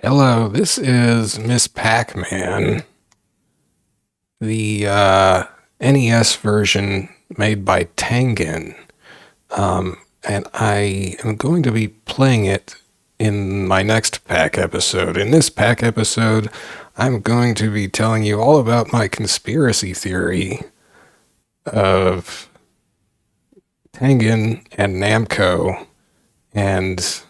Hello, this is Miss Pac-Man, the NES version made by Tengen, and I am going to be playing it in my next Pac episode. In this Pac episode, I'm going to be telling you all about my conspiracy theory of Tengen and Namco, and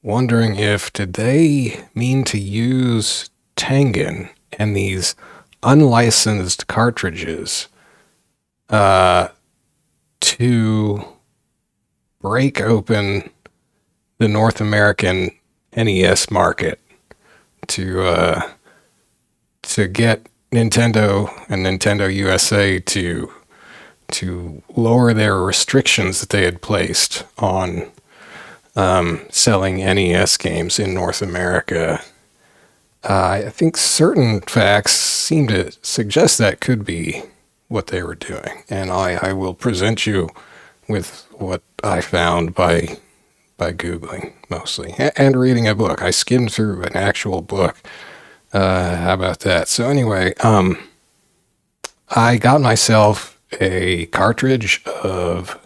wondering if did they mean to use Tengen and these unlicensed cartridges to break open the North American NES market to get Nintendo and Nintendo USA to lower their restrictions that they had placed on selling NES games in North America. I think certain facts seem to suggest that could be what they were doing, and I will present you with what I found by Googling mostly and reading a book. I skimmed through an actual book. How about that? So anyway, I got myself a cartridge of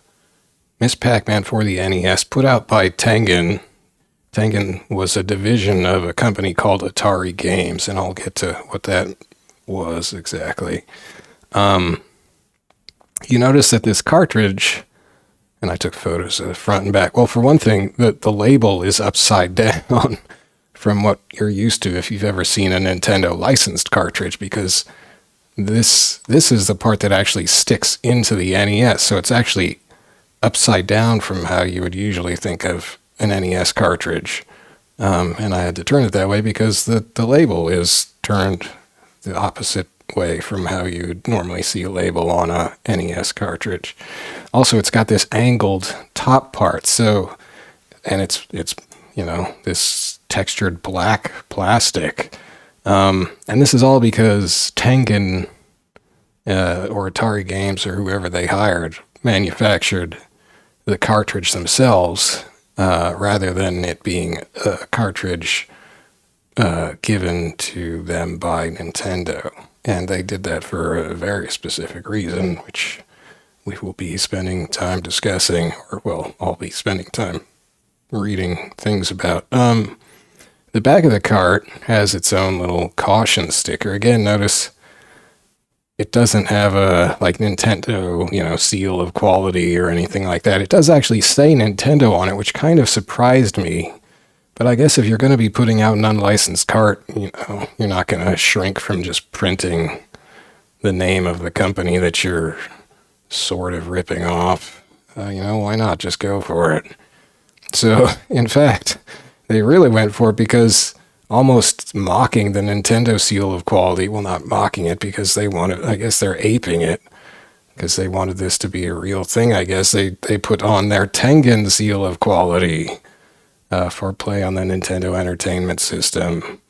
Miss Pac-Man for the NES, put out by Tengen. Tengen was a division of a company called Atari Games, and I'll get to what that was exactly. You notice that this cartridge, and I took photos of the front and back. Well, for one thing, the label is upside down from what you're used to if you've ever seen a Nintendo licensed cartridge, because this is the part that actually sticks into the NES, so it's actually upside down from how you would usually think of an NES cartridge. And I had to turn it that way because the label is turned the opposite way from how you'd normally see a label on a NES cartridge. Also, it's got this angled top part, so, and it's this textured black plastic. And this is all because Tengen or Atari Games or whoever they hired manufactured the cartridge themselves, rather than it being a cartridge given to them by Nintendo. And they did that for a very specific reason, which we will be spending time discussing, or well, I'll be spending time reading things about. The back of the cart has its own little caution sticker. Again, notice it doesn't have a like Nintendo, seal of quality or anything like that. It does actually say Nintendo on it, which kind of surprised me. But I guess if you're going to be putting out an unlicensed cart, you're not going to shrink from just printing the name of the company that you're sort of ripping off. Why not just go for it? So, in fact, they really went for it because almost mocking the Nintendo seal of quality. Well, not mocking it because they wanted, I guess they're aping it because they wanted this to be a real thing. I guess they put on their Tengen seal of quality for play on the Nintendo Entertainment System.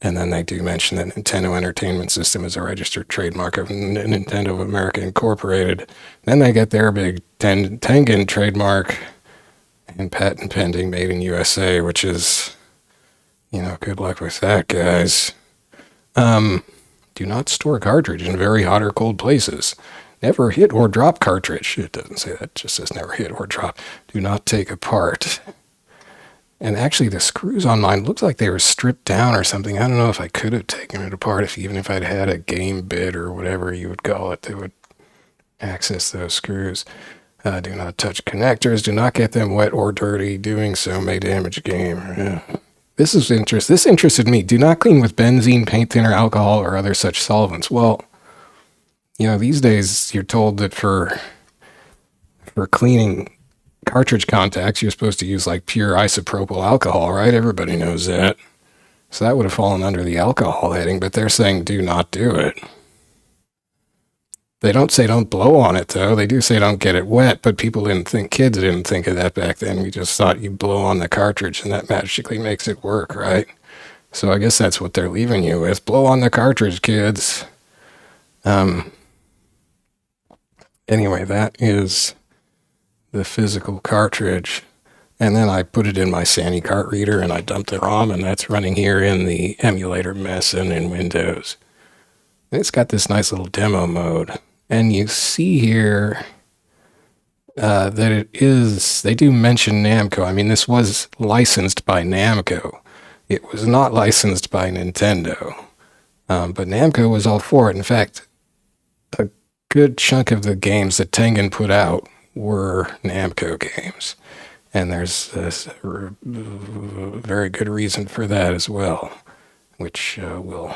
And then they do mention that Nintendo Entertainment System is a registered trademark of Nintendo of America Incorporated. Then they get their big Tengen trademark and patent pending made in USA, which is, good luck with that, guys. Do not store cartridge in very hot or cold places. Never hit or drop cartridge. It doesn't say that, it just says never hit or drop. Do not take apart. And actually, the screws on mine looked like they were stripped down or something. I don't know if I could have taken it apart, even if I'd had a game bit or whatever you would call it that would access those screws. Do not touch connectors. Do not get them wet or dirty. Doing so may damage game. Yeah. This interested me. Do not clean with benzene, paint thinner, alcohol, or other such solvents. Well, these days you're told that for cleaning cartridge contacts, you're supposed to use like pure isopropyl alcohol, right? Everybody knows that. So that would have fallen under the alcohol heading, but they're saying do not do it. They don't say don't blow on it, though. They do say don't get it wet, but kids didn't think of that back then. We just thought you blow on the cartridge and that magically makes it work, right? So I guess that's what they're leaving you with. Blow on the cartridge, kids. Anyway, that is the physical cartridge. And then I put it in my Sandy card reader and I dumped the ROM, and that's running here in the emulator mesen in Windows. It's got this nice little demo mode. And you see here that it is, they do mention Namco. I mean, this was licensed by Namco. It was not licensed by Nintendo. But Namco was all for it. In fact, a good chunk of the games that Tengen put out were Namco games. And there's a very good reason for that as well, which we'll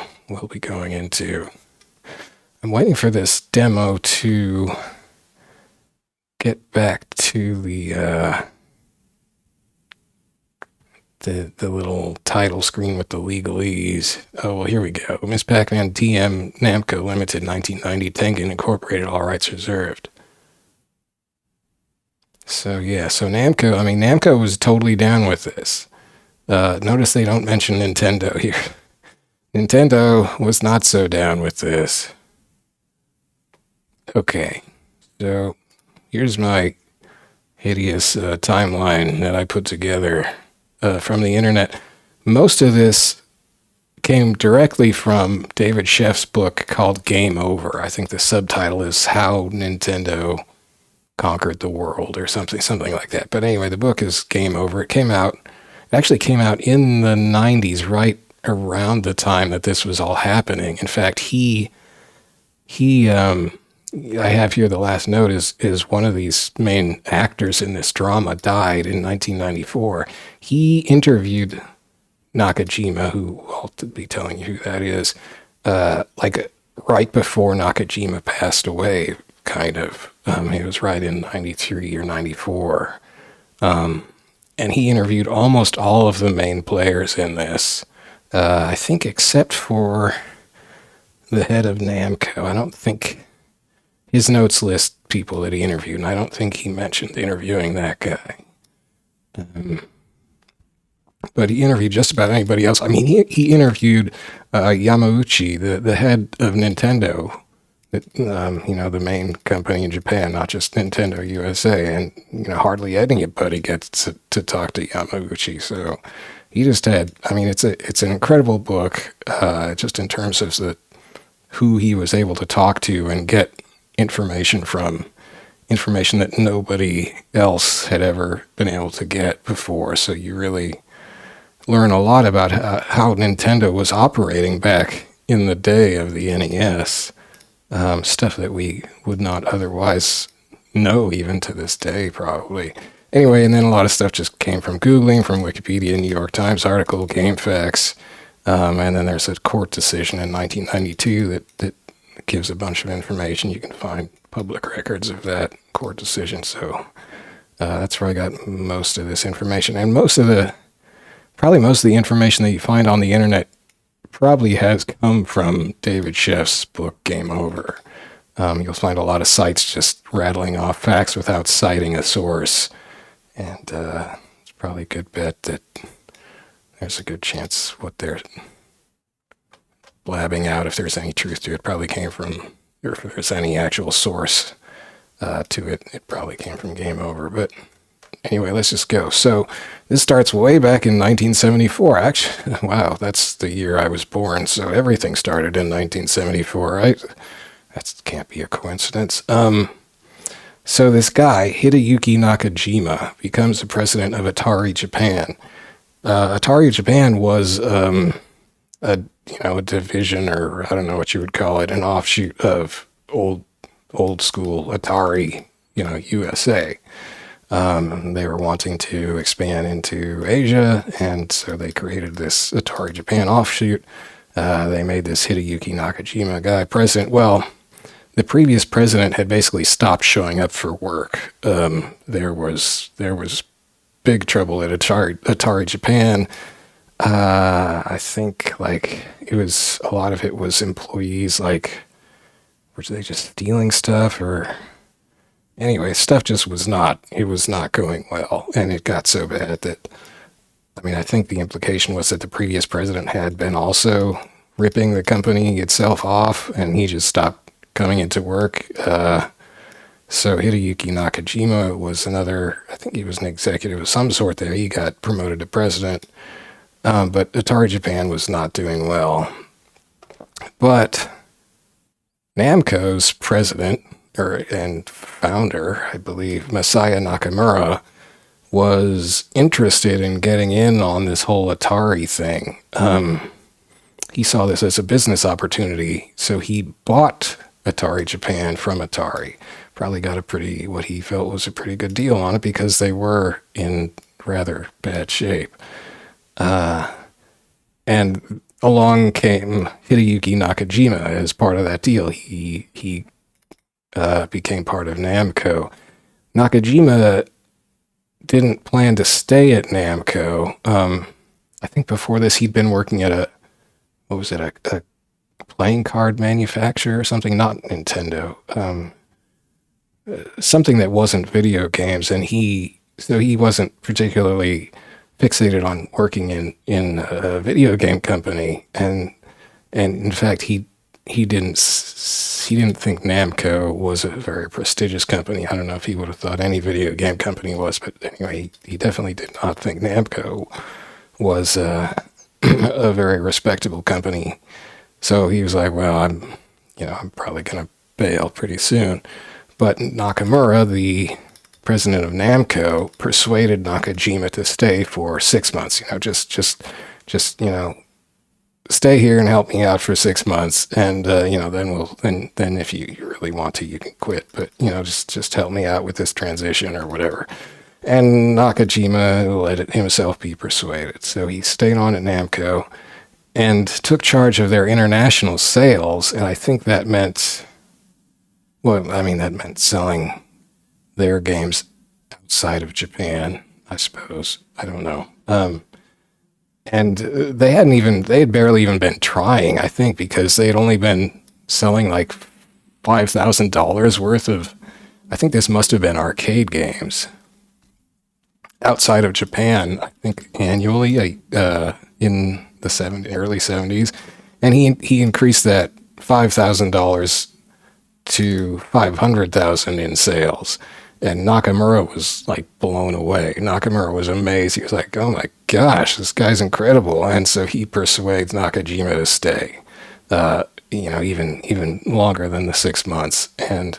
be going into. I'm waiting for this demo to get back to the little title screen with the legalese. Oh, well, here we go. Miss Pac-Man DM Namco Limited 1990 Tengen Incorporated, all rights reserved. So yeah, so Namco, I mean, Namco was totally down with this. Notice they don't mention Nintendo here. Nintendo was not so down with this. Okay, so here's my hideous timeline that I put together from the internet. Most of this came directly from David Sheff's book called Game Over. I think the subtitle is How Nintendo Conquered the World or something like that. But anyway, the book is Game Over. It actually came out in the 90s, right around the time that this was all happening. In fact, I have here the last note is one of these main actors in this drama died in 1994. He interviewed Nakajima, who I'll be telling you who that is, like right before Nakajima passed away, kind of. He was right in 93 or 94. And he interviewed almost all of the main players in this, I think except for the head of Namco. I don't think his notes list people that he interviewed, and I don't think he mentioned interviewing that guy. But he interviewed just about anybody else. I mean, he interviewed Yamauchi, the head of Nintendo, the main company in Japan, not just Nintendo USA, and hardly anybody gets to talk to Yamauchi. So he just had, I mean, it's an incredible book, just in terms of who he was able to talk to and get information from, information that nobody else had ever been able to get before. So you really learn a lot about how Nintendo was operating back in the day of the NES. Stuff that we would not otherwise know even to this day, probably. Anyway, and then a lot of stuff just came from Googling, from Wikipedia, New York Times article, GameFAQs, and then there's a court decision in 1992 that gives a bunch of information. You can find public records of that court decision, so that's where I got most of this information. And probably most of the information that you find on the internet probably has come from David Sheff's book, Game Over. You'll find a lot of sites just rattling off facts without citing a source. And it's probably a good bet that there's a good chance what they're blabbing out, if there's any truth to it, probably came from, or if there's any actual source to it, it probably came from Game Over. But anyway, let's just go. So this starts way back in 1974. Actually, wow, that's the year I was born. So everything started in 1974, right? That can't be a coincidence. So this guy, Hideyuki Nakajima, becomes the president of Atari Japan. Atari Japan was a division, or I don't know what you would call it, an offshoot of old school Atari, USA. They were wanting to expand into Asia, and so they created this Atari Japan offshoot. They made this Hideyuki Nakajima guy president. Well, the previous president had basically stopped showing up for work. There was big trouble at Atari Japan. I think it was, a lot of it was employees, were they just stealing stuff, or anyway, stuff just was not going well, and it got so bad that, I think the implication was that the previous president had been also ripping the company itself off, and he just stopped coming into work. So Hideyuki Nakajima was another, I think he was an executive of some sort there. He got promoted to president, but Atari Japan was not doing well. But Namco's president and founder, I believe, Masaya Nakamura, was interested in getting in on this whole Atari thing. He saw this as a business opportunity, so he bought Atari Japan from Atari. Probably got what he felt was a pretty good deal on it because they were in rather bad shape. And along came Hideyuki Nakajima as part of that deal. He became part of Namco. Nakajima didn't plan to stay at Namco. I think before this he'd been working at a playing card manufacturer or something, not Nintendo. Something that wasn't video games, and he wasn't particularly fixated on working in a video game company, and in fact he didn't think Namco was a very prestigious company. I don't know if he would have thought any video game company was, but anyway, he definitely did not think Namco was a very respectable company. So he was like, well, I'm probably gonna bail pretty soon. But Nakamura, the president of Namco, persuaded Nakajima to stay for 6 months. Just stay here and help me out for 6 months, and then if you really want to, you can quit. But just help me out with this transition or whatever. And Nakajima let himself be persuaded, so he stayed on at Namco and took charge of their international sales. And I think that meant, that meant selling their games outside of Japan, I suppose. I don't know. And they had barely even been trying, I think, because they had only been selling like $5,000 worth of, I think this must have been arcade games outside of Japan, I think annually, in the early 70s. And he increased that $5,000 to $500,000 in sales. And Nakamura was like blown away. Nakamura was amazed. He was like, oh my gosh, this guy's incredible. And so he persuades Nakajima to stay, even longer than the 6 months. And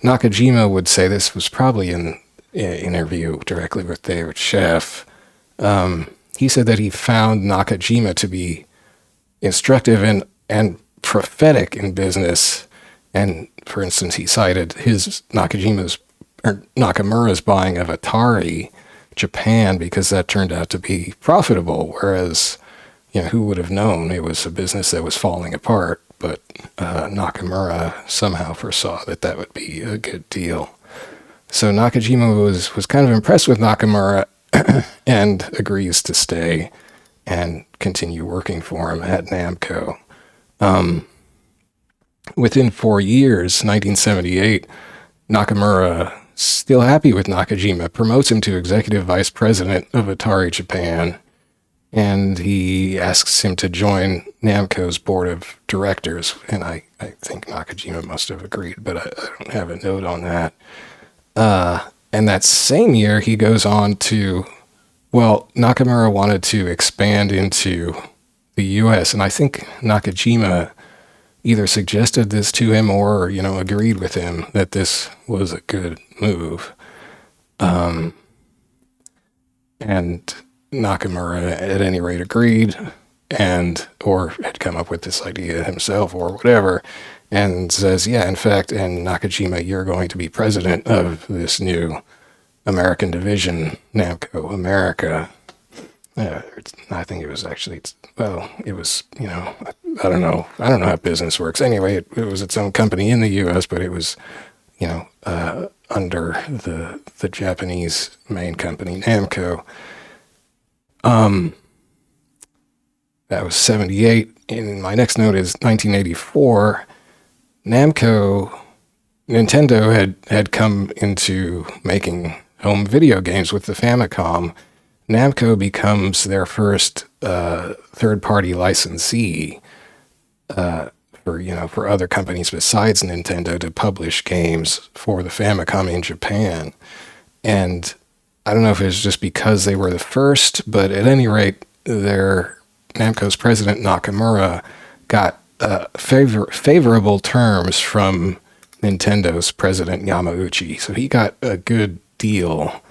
Nakajima would say, this was probably in an interview directly with David Sheff. He said that he found Nakajima to be instructive and prophetic in business. And for instance, he cited Nakamura's buying of Atari Japan because that turned out to be profitable, whereas, who would have known it was a business that was falling apart, but Nakamura somehow foresaw that would be a good deal. So Nakajima was kind of impressed with Nakamura and agrees to stay and continue working for him at Namco. Within 4 years, 1978, Nakamura, still happy with Nakajima, promotes him to executive vice president of Atari Japan, and he asks him to join Namco's board of directors. And I think Nakajima must have agreed, but I don't have a note on that. And that same year, he goes on to, Nakamura wanted to expand into the U.S., and I think Nakajima either suggested this to him or, agreed with him that this was a good move. And Nakamura, at any rate, agreed, or had come up with this idea himself or whatever, and says, yeah, in fact, and Nakajima, you're going to be president of this new American division, Namco America. I think it was actually, it was, I don't know how business works. Anyway, it was its own company in the U.S., but it was, under the Japanese main company, Namco. That was 78. And my next note is 1984. Nintendo had come into making home video games with the Famicom. Namco becomes their first third-party licensee for other companies besides Nintendo to publish games for the Famicom in Japan. And I don't know if it was just because they were the first, but at any rate, Namco's president Nakamura got favorable terms from Nintendo's president Yamauchi. So he got a good deal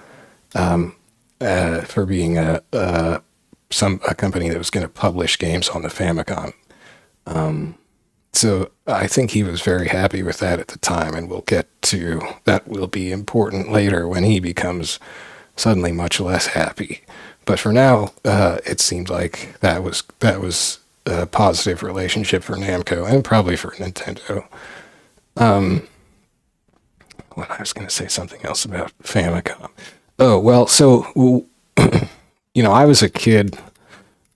for being a company that was going to publish games on the Famicom. So I think he was very happy with that at the time, and we'll get to that. Will be important later when he becomes suddenly much less happy. But for now, it seemed like that was a positive relationship for Namco and probably for Nintendo. Well, I was going to say something else about Famicom. Oh, well, so, I was a kid.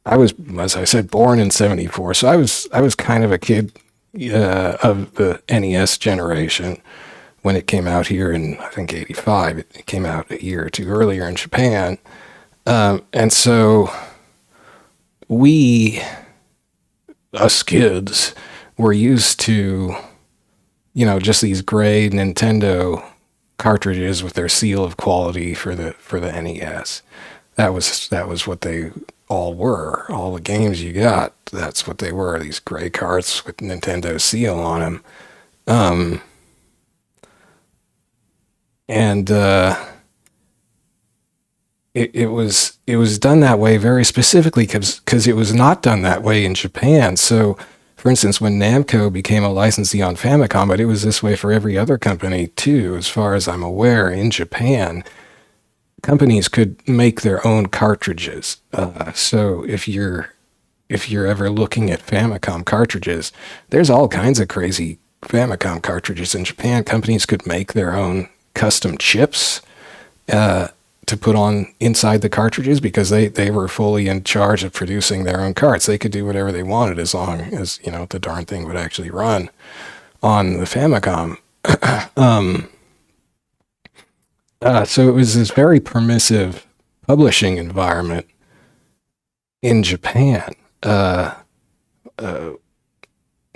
I was, as I said, born in 74. So I was kind of a kid of the NES generation when it came out here in, I think, 85. It came out a year or two earlier in Japan. And so us kids, were used to, just these gray Nintendo cartridges with their seal of quality for the NES. That was what they all were. All the games you got, that's what they were. These gray carts with Nintendo seal on them. It was done that way very specifically because it was not done that way in Japan. So, for instance, when Namco became a licensee on Famicom, but it was this way for every other company too, as far as I'm aware, in Japan, companies could make their own cartridges. So if you're ever looking at Famicom cartridges, there's all kinds of crazy Famicom cartridges in Japan. Companies could make their own custom chips to put on inside the cartridges because they were fully in charge of producing their own carts. They could do whatever they wanted as long as, the darn thing would actually run on the Famicom. So it was this very permissive publishing environment in Japan.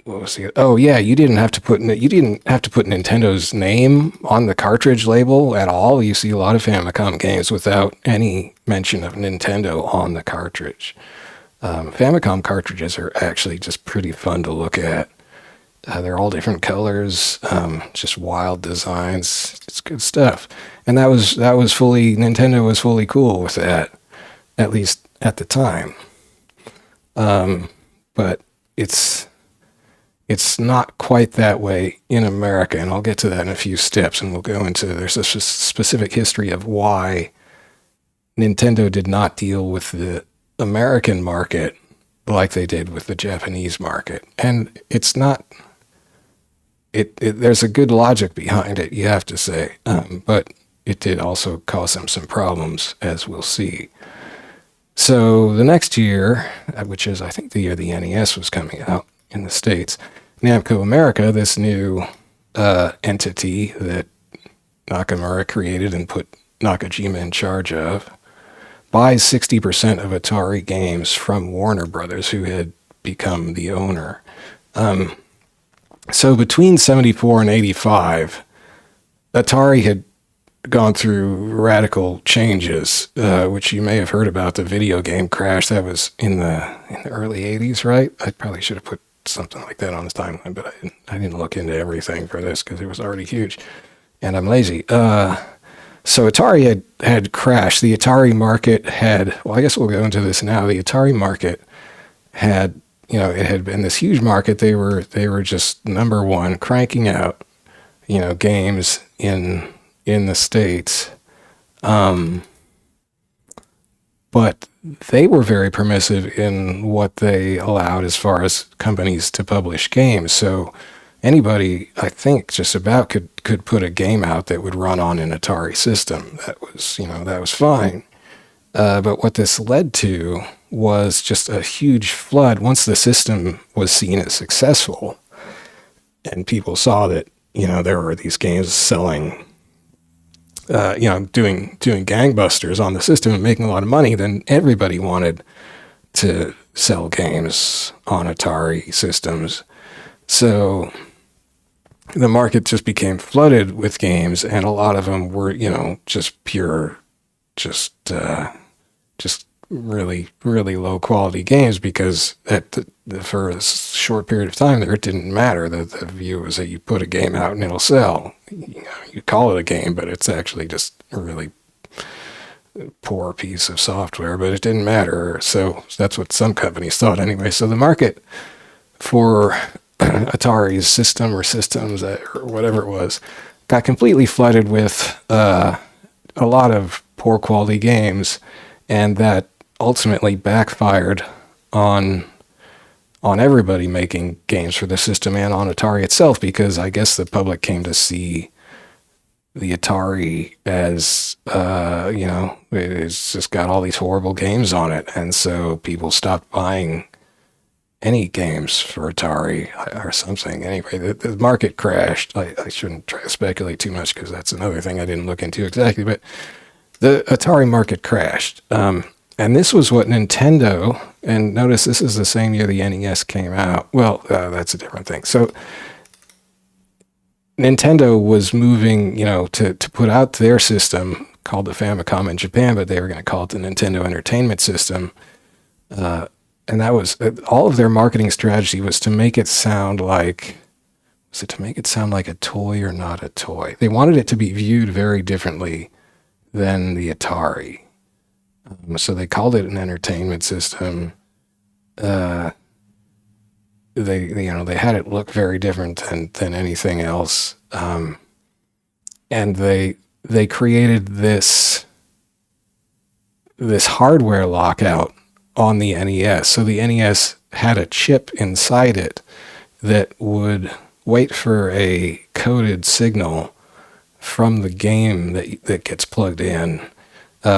What was it? Oh yeah, you didn't have to put Nintendo's name on the cartridge label at all. You see a lot of Famicom games without any mention of Nintendo on the cartridge. Famicom cartridges are actually just pretty fun to look at. They're all different colors, just wild designs. It's good stuff. And Nintendo was fully cool with that, at least at the time. But it's not quite that way in America, and I'll get to that in a few steps, and we'll go into, there's a specific history of why Nintendo did not deal with the American market like they did with the Japanese market. And it's not, there's a good logic behind it, you have to say, but it did also cause them some problems, as we'll see. So the next year, which is I think the year the NES was coming out in the States, Namco America, this new entity that Nakamura created and put Nakajima in charge of, buys 60% of Atari Games from Warner Brothers, who had become the owner. So between 74 and 85, Atari had gone through radical changes, which you may have heard about, the video game crash that was in the early 80s, right? I probably should have put something like that on his timeline, but I didn't look into everything for this because it was already huge, and I'm lazy. So Atari had crashed. The Atari market had, well, I guess we'll go into this now. The Atari market had, it had been this huge market. They were just number one, cranking out, games in the States. But they were very permissive in what they allowed as far as companies to publish games. So anybody, I think, just about could put a game out that would run on an Atari system. That was fine. But what this led to was just a huge flood. Once the system was seen as successful, and people saw that, there were these games selling, doing gangbusters on the system and making a lot of money, then everybody wanted to sell games on Atari systems. So the market just became flooded with games, and a lot of them were, just pure, just really, really low quality games, because for a short period of time there, it didn't matter. The view was that you put a game out and it'll sell. You call it a game, but it's actually just a really poor piece of software, but it didn't matter. So that's what some companies thought anyway. So the market for Atari's system or systems or whatever it was got completely flooded with a lot of poor quality games, and that ultimately backfired on everybody making games for the system and on Atari itself, because I guess the public came to see the Atari as, it's just got all these horrible games on it. And so people stopped buying any games for Atari or something. Anyway, the market crashed. I shouldn't try to speculate too much, because that's another thing I didn't look into exactly, but the Atari market crashed. And this was what Nintendo, and notice this is the same year the NES came out. Well, that's a different thing. So Nintendo was moving, to put out their system called the Famicom in Japan, but they were going to call it the Nintendo Entertainment System. And that was all of their marketing strategy was to make it sound like, a toy or not a toy? They wanted it to be viewed very differently than the Atari. So they called it an entertainment system. They had it look very different than anything else. And they created this hardware lockout on the NES. So the NES had a chip inside it that would wait for a coded signal from the game that gets plugged in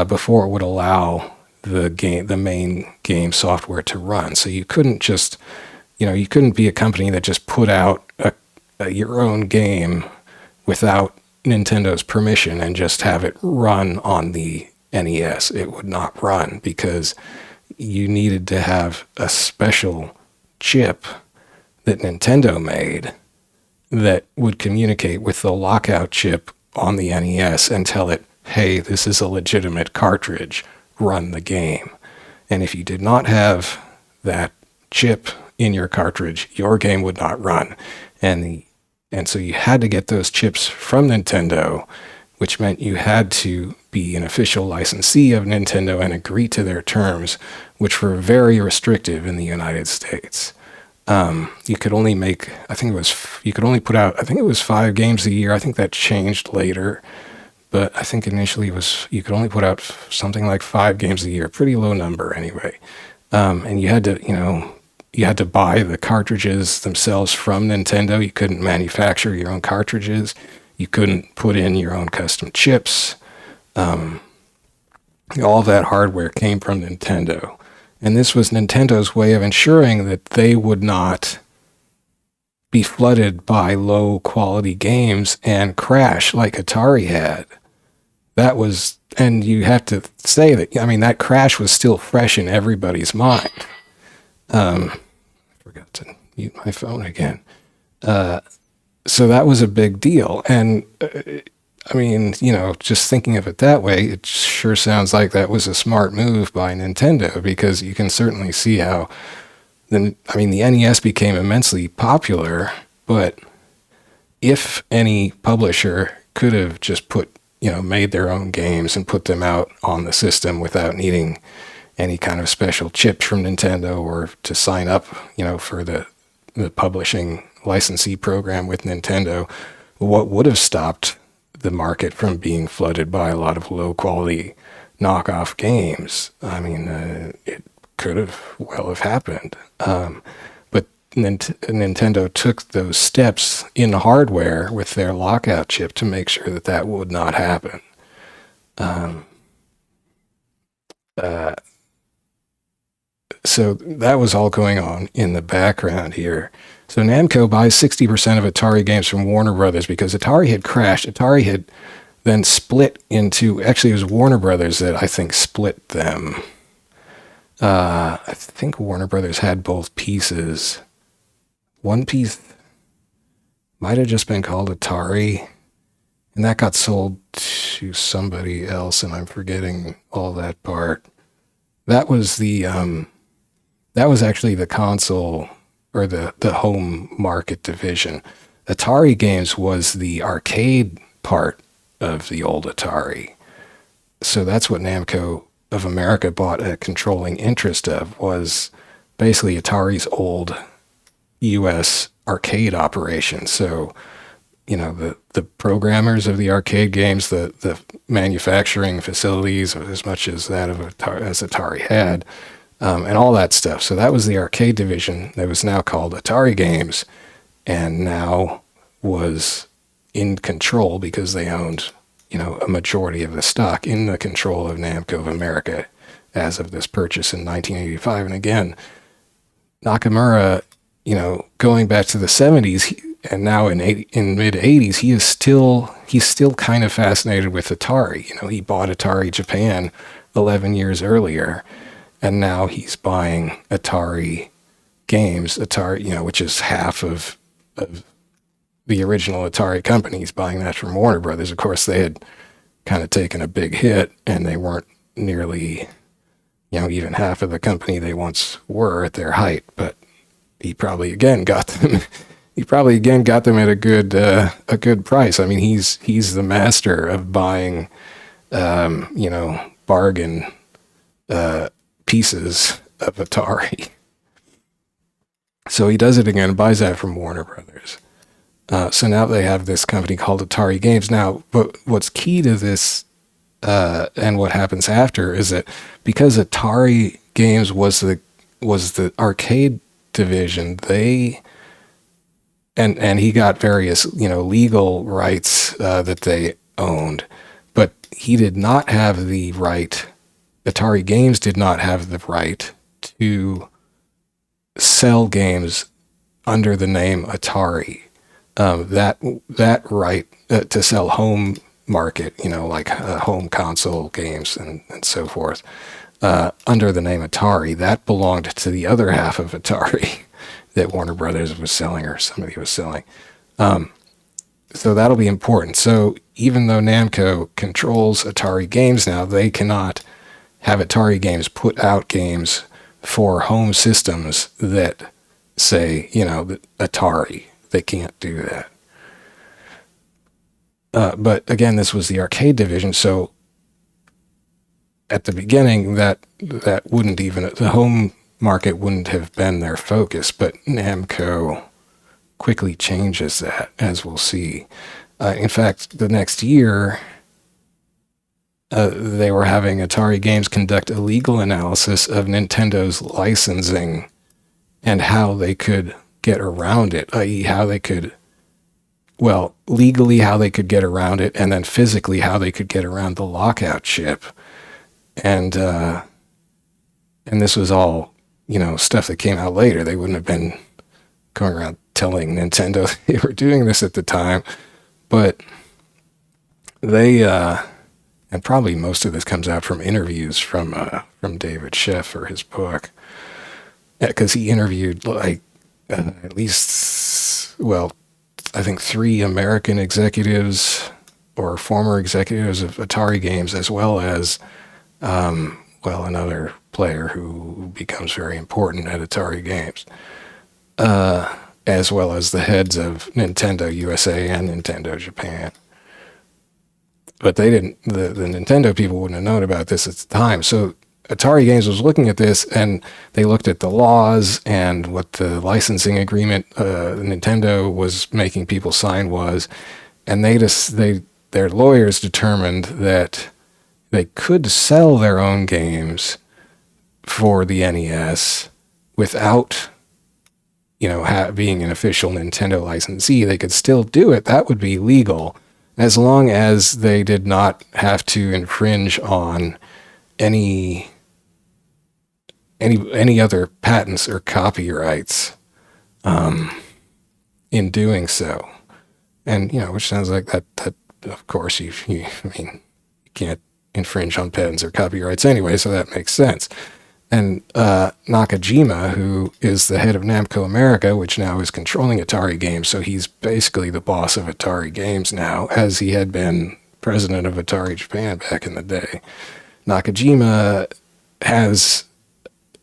before it would allow the main game software to run. So you couldn't just, you couldn't be a company that just put out your own game without Nintendo's permission and just have it run on the NES. It would not run, because you needed to have a special chip that Nintendo made that would communicate with the lockout chip on the NES and tell it, hey, this is a legitimate cartridge, run the game. And if you did not have that chip in your cartridge, your game would not run. And so you had to get those chips from Nintendo, which meant you had to be an official licensee of Nintendo and agree to their terms, which were very restrictive in the United States. You could only make, you could only put out, 5 games a year. I think that changed later, but I think initially you could only put out something like 5 games a year, pretty low number anyway. And you had to buy the cartridges themselves from Nintendo. You couldn't manufacture your own cartridges. You couldn't put in your own custom chips. All of that hardware came from Nintendo. And this was Nintendo's way of ensuring that they would not be flooded by low quality games and crash like Atari had. And you have to say that, that crash was still fresh in everybody's mind. I forgot to mute my phone again. So that was a big deal. And just thinking of it that way, it sure sounds like that was a smart move by Nintendo, because you can certainly see how the NES became immensely popular, but if any publisher could have just made their own games and put them out on the system without needing any kind of special chips from Nintendo or to sign up, for the publishing licensee program with Nintendo, what would have stopped the market from being flooded by a lot of low quality knockoff games? It could have happened. But Nintendo took those steps in hardware with their lockout chip to make sure that would not happen. So that was all going on in the background here. So Namco buys 60% of Atari games from Warner Brothers because Atari had crashed. Atari had then split into, actually it was Warner Brothers that I think split them. I think Warner Brothers had both pieces. One piece, might have just been called Atari, and that got sold to somebody else, and I'm forgetting all that part. That was that was actually the console or the home market division. Atari Games was the arcade part of the old Atari. So that's what Namco of America bought a controlling interest of, was basically Atari's old U.S. arcade operation. So, the programmers of the arcade games, the manufacturing facilities, as much as that of Atari had, and all that stuff. So that was the arcade division that was now called Atari Games, and now was in control because they owned, a majority of the stock in the control of Namco of America as of this purchase in 1985. And again, Nakamura, going back to the 70s and now in mid 80s, he's still kind of fascinated with Atari. He bought Atari Japan 11 years earlier, and now he's buying Atari Games, which is half of the original Atari company. He's buying that from Warner Brothers. Of course, they had kind of taken a big hit, and they weren't nearly, even half of the company they once were at their height. But he probably again got them. He probably again got them at a good price. I mean, he's the master of buying, bargain pieces of Atari. So he does it again, buys that from Warner Brothers. So now they have this company called Atari Games. Now, but what's key to this and what happens after is that because Atari Games was the arcade division, and he got various legal rights that they owned, but he did not have the right. Atari Games did not have the right to sell games under the name Atari. That right to sell home market, like home console games and so forth, under the name Atari, that belonged to the other half of Atari that Warner Brothers was selling, or somebody was selling. So that'll be important. So even though Namco controls Atari Games now, they cannot have Atari Games put out games for home systems that say, Atari. They can't do that. But again, this was the arcade division, so at the beginning, that wouldn't even, the home market wouldn't have been their focus, but Namco quickly changes that, as we'll see. In fact, the next year, they were having Atari Games conduct a legal analysis of Nintendo's licensing and how they could get around it, i.e. legally how they could get around it, and then physically how they could get around the lockout chip. And this was all, stuff that came out later. They wouldn't have been going around telling Nintendo they were doing this at the time, but they, and probably most of this comes out from interviews from David Sheff for his book, because he interviewed at least, I think 3 American executives or former executives of Atari Games, as well as, another player who becomes very important at Atari Games, as well as the heads of Nintendo USA and Nintendo Japan. But they didn't, the Nintendo people wouldn't have known about this at the time. So Atari Games was looking at this, and they looked at the laws and what the licensing agreement Nintendo was making people sign was, and their lawyers determined that they could sell their own games for the NES without, being an official Nintendo licensee. They could still do it. That would be legal, as long as they did not have to infringe on any other patents or copyrights in doing so. And, which sounds like that of course, you can't infringe on patents or copyrights anyway, so that makes sense. And Nakajima, who is the head of Namco America, which now is controlling Atari Games, so he's basically the boss of Atari Games now, as he had been president of Atari Japan back in the day. Nakajima has,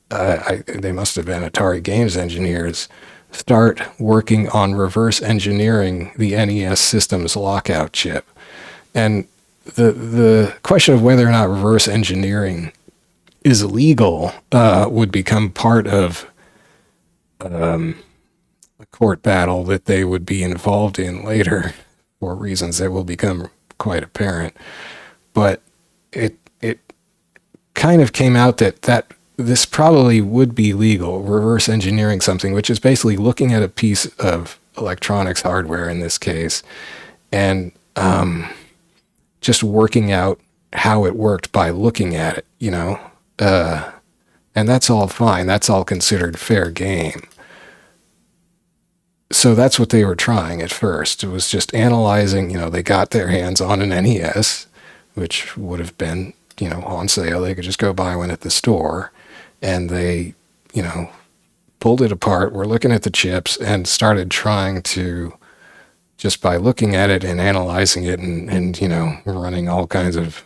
they must have been Atari Games engineers, start working on reverse engineering the NES system's lockout chip. And the question of whether or not reverse engineering is illegal would become part of a court battle that they would be involved in later for reasons that will become quite apparent. But it kind of came out that this probably would be legal, reverse engineering something, which is basically looking at a piece of electronics hardware in this case and just working out how it worked by looking at it, you know. And that's all fine. That's all considered fair game. So that's what they were trying at first. It was just analyzing, you know, they got their hands on an NES, which would have been, you know, on sale. They could just go buy one at the store. And they, you know, pulled it apart, were looking at the chips, and started trying to, just by looking at it and analyzing it and you know, running all kinds of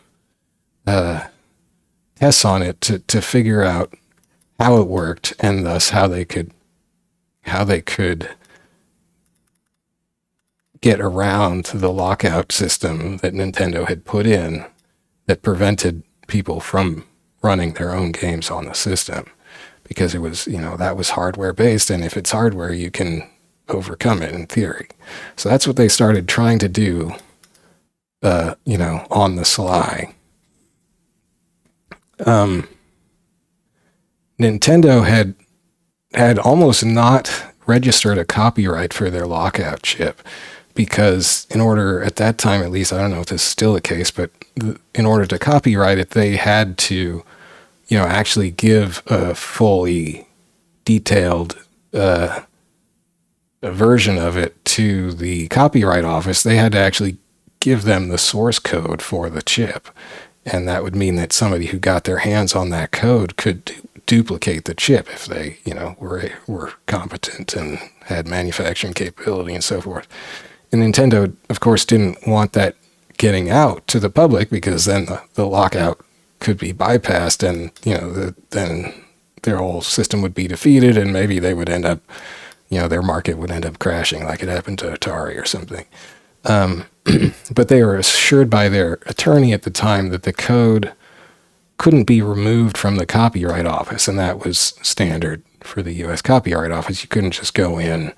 tests on it to figure out how it worked, and thus how they could get around the lockout system that Nintendo had put in that prevented people from running their own games on the system, because it was, you know, that was hardware based, and if it's hardware, you can overcome it in theory. So that's what they started trying to do, you know, on the sly. Nintendo had almost not registered a copyright for their lockout chip, because in order, at that time at least, I don't know if this is still the case, but in order to copyright it, they had to, you know, actually give a fully detailed version of it to the Copyright Office. They had to actually give them the source code for the chip. And that would mean that somebody who got their hands on that code could duplicate the chip if they, you know, were competent and had manufacturing capability and so forth. And Nintendo, of course, didn't want that getting out to the public, because then the lockout could be bypassed, and, you know, then their whole system would be defeated, and maybe they would end up, you know, their market would end up crashing like it happened to Atari or something. But they were assured by their attorney at the time that the code couldn't be removed from the Copyright Office, and that was standard for the U.S. Copyright Office. You couldn't just go in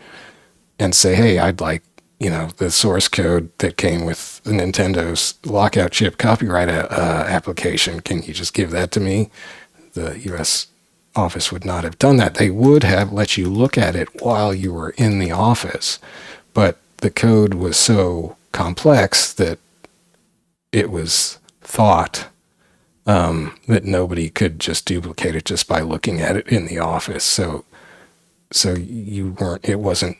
and say, hey, I'd like, you know, the source code that came with the Nintendo's lockout chip copyright application. Can you just give that to me? The U.S. office would not have done that. They would have let you look at it while you were in the office, but the code was so complex that it was thought that nobody could just duplicate it just by looking at it in the office. So it wasn't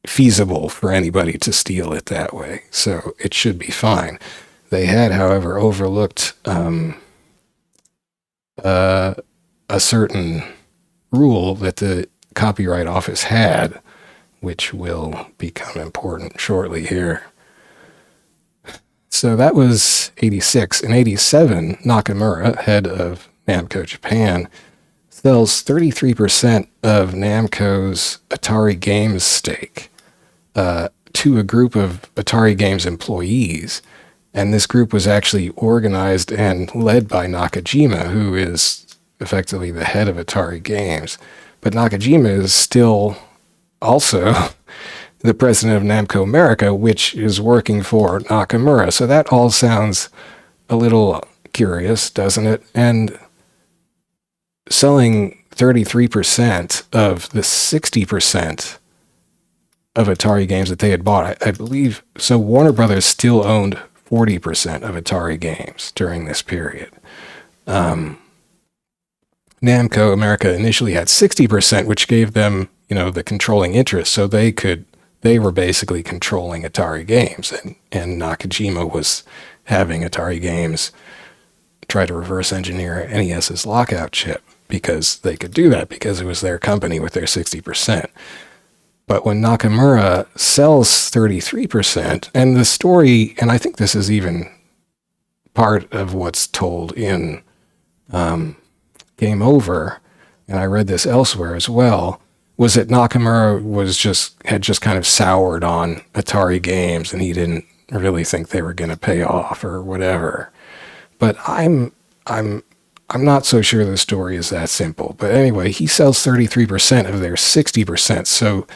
feasible for anybody to steal it that way. So it should be fine. They had, however, overlooked a certain rule that the Copyright Office had, which will become important shortly here. So that was 86. In 87, Nakamura, head of Namco Japan, sells 33% of Namco's Atari Games stake to a group of Atari Games employees. And this group was actually organized and led by Nakajima, who is effectively the head of Atari Games. But Nakajima is still also the president of Namco America, which is working for Nakamura. So that all sounds a little curious, doesn't it? And selling 33% of the 60% of Atari Games that they had bought, I believe, so Warner Brothers still owned 40% of Atari Games during this period. Namco America initially had 60%, which gave them, you know, the controlling interest, so they were basically controlling Atari Games, and Nakajima was having Atari Games try to reverse engineer NES's lockout chip, because they could do that because it was their company with their 60%. But when Nakamura sells 33%, and the story, and I think this is even part of what's told in Game Over, and I read this elsewhere as well, was that Nakamura had just kind of soured on Atari Games, and he didn't really think they were going to pay off or whatever. But I'm not so sure the story is that simple. But anyway, he sells 33% of their 60%, so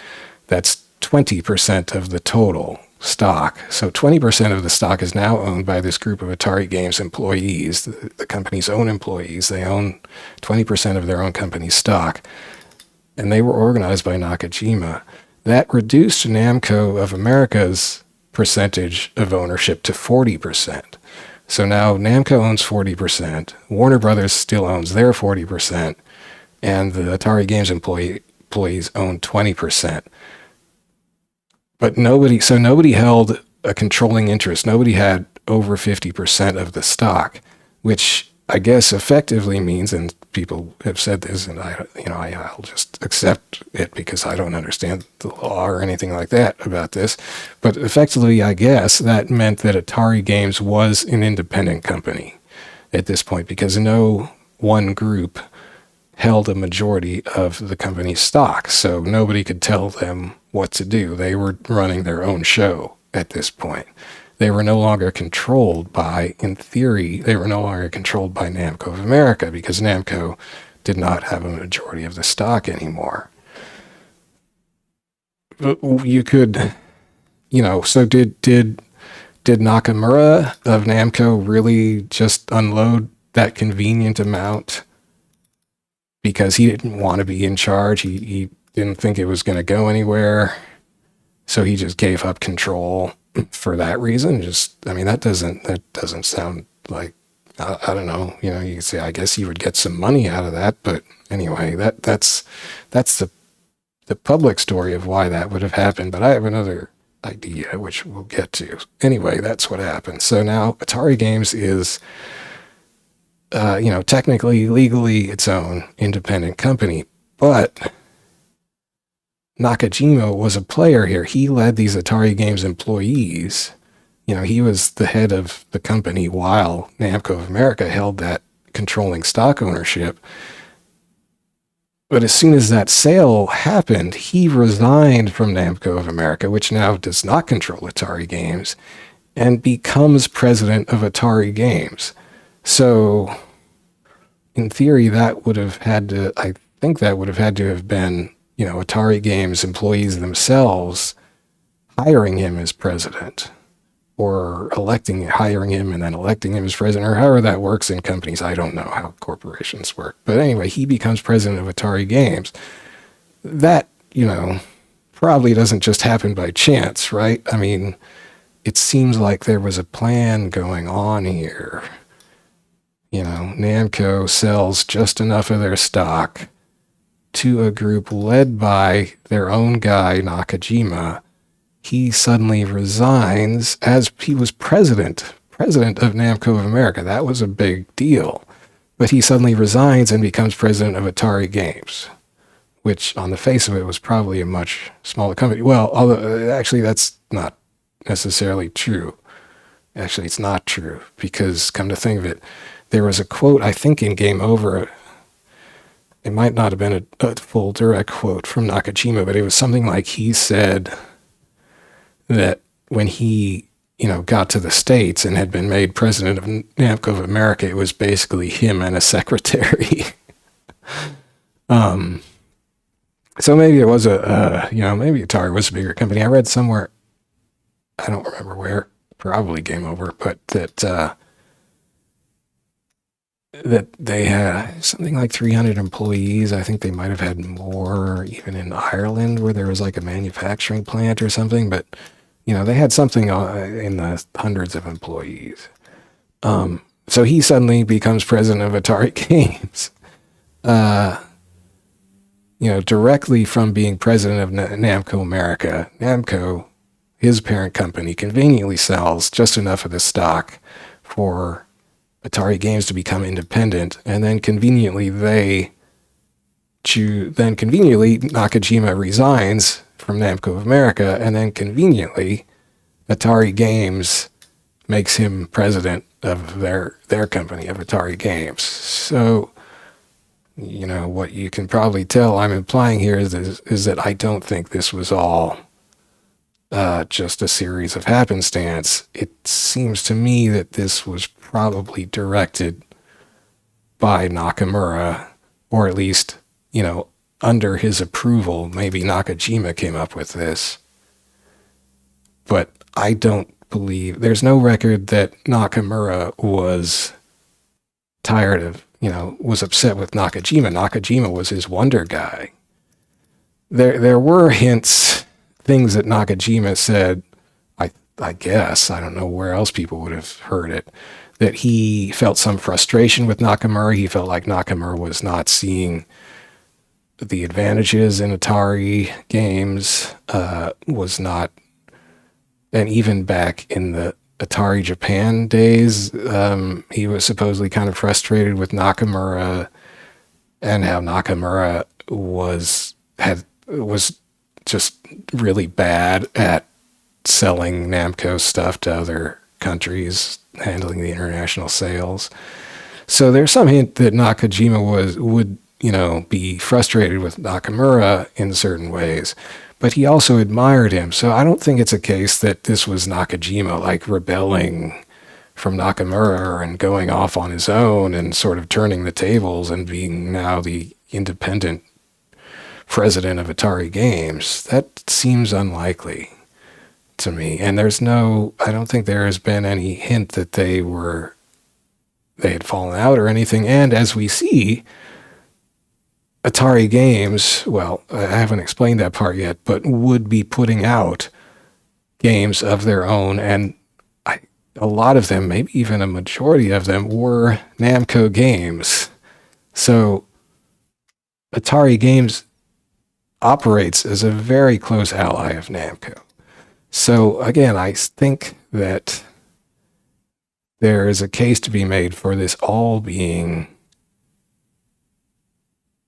that's 20% of the total stock. So 20% of the stock is now owned by this group of Atari Games employees, the company's own employees. They own 20% of their own company's stock, and they were organized by Nakajima. That reduced Namco of America's percentage of ownership to 40%. So now Namco owns 40%, Warner Brothers still owns their 40%, and the Atari Games employees own 20%. But nobody held a controlling interest. Nobody had over 50% of the stock, which I guess effectively means, and people have said this, and I'll just accept it because I don't understand the law or anything like that about this. But effectively, I guess that meant that Atari Games was an independent company at this point, because no one group held a majority of the company's stock. So nobody could tell them what to do. They were running their own show at this point. They were no longer controlled by, in theory, they were no longer controlled by Namco of America, because Namco did not have a majority of the stock anymore. But you could, so did Nakamura of Namco really just unload that convenient amount because he didn't want to be in charge? He didn't think it was going to go anywhere, so he just gave up control for that reason? That doesn't sound like, I don't know, you can say, I guess you would get some money out of that, but anyway, that's the public story of why that would have happened. But I have another idea, which we'll get to. Anyway, that's what happened. So now Atari Games is, technically, legally its own independent company, but Nakajima was a player here. He led these Atari Games employees. He was the head of the company while Namco of America held that controlling stock ownership. But as soon as that sale happened, he resigned from Namco of America, which now does not control Atari Games, and becomes president of Atari Games. So, in theory, I think that would have had to have been, Atari Games employees themselves hiring him as president, or hiring him and then electing him as president, or however that works in companies. I don't know how corporations work. But anyway, he becomes president of Atari Games. That, probably doesn't just happen by chance, right? It seems like there was a plan going on here. Namco sells just enough of their stock to a group led by their own guy, Nakajima. He suddenly resigns as he was president of Namco of America. That was a big deal. But he suddenly resigns and becomes president of Atari Games, which on the face of it was probably a much smaller company. Well, although actually that's not necessarily true. Actually, it's not true, because come to think of it, there was a quote, I think, in Game Over. It might not have been a full direct quote from Nakajima, but it was something like he said that when he, got to the States and had been made president of Namco of America, it was basically him and a secretary. So maybe it was maybe Atari was a bigger company. I read somewhere, I don't remember where, probably Game Over, but that they had something like 300 employees. I think they might have had more even in Ireland, where there was like a manufacturing plant or something, but they had something in the hundreds of employees. So he suddenly becomes president of Atari Games, directly from being president of Namco America. Namco, his parent company, conveniently sells just enough of the stock for Atari Games to become independent, and then conveniently Nakajima resigns from Namco of America, and then conveniently Atari Games makes him president of their company, of Atari Games. So, what you can probably tell I'm implying here is that I don't think this was all just a series of happenstance. It seems to me that this was probably directed by Nakamura, or at least, under his approval. Maybe Nakajima came up with this. But I don't believe, there's no record that Nakamura was tired of, was upset with Nakajima. Nakajima was his wonder guy. There were hints, things that Nakajima said, I guess, I don't know where else people would have heard it, that he felt some frustration with Nakamura. He felt like Nakamura was not seeing the advantages in Atari Games, was not, and even back in the Atari Japan days, he was supposedly kind of frustrated with Nakamura, and how Nakamura was just really bad at selling Namco stuff to other countries, handling the international sales. So there's some hint that Nakajima would be frustrated with Nakamura in certain ways, but he also admired him. So I don't think it's a case that this was Nakajima like rebelling from Nakamura and going off on his own and sort of turning the tables and being now the independent president of Atari Games. That seems unlikely to me. And I don't think there has been any hint that they had fallen out or anything. And as we see, Atari Games, well, I haven't explained that part yet, but would be putting out games of their own, and a lot of them, maybe even a majority of them, were Namco games. So Atari Games operates as a very close ally of Namco. So again, I think that there is a case to be made for this all being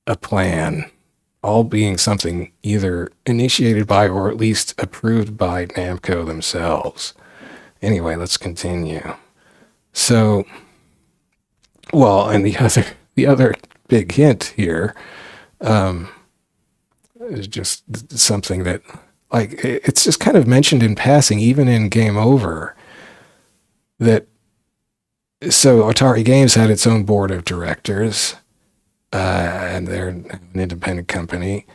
a plan, all being something either initiated by or at least approved by Namco themselves. Anyway, let's continue. So, well, and the other big hint here is just something that, like, it's just kind of mentioned in passing, even in Game Over, that so Atari Games had its own board of directors, and they're an independent company.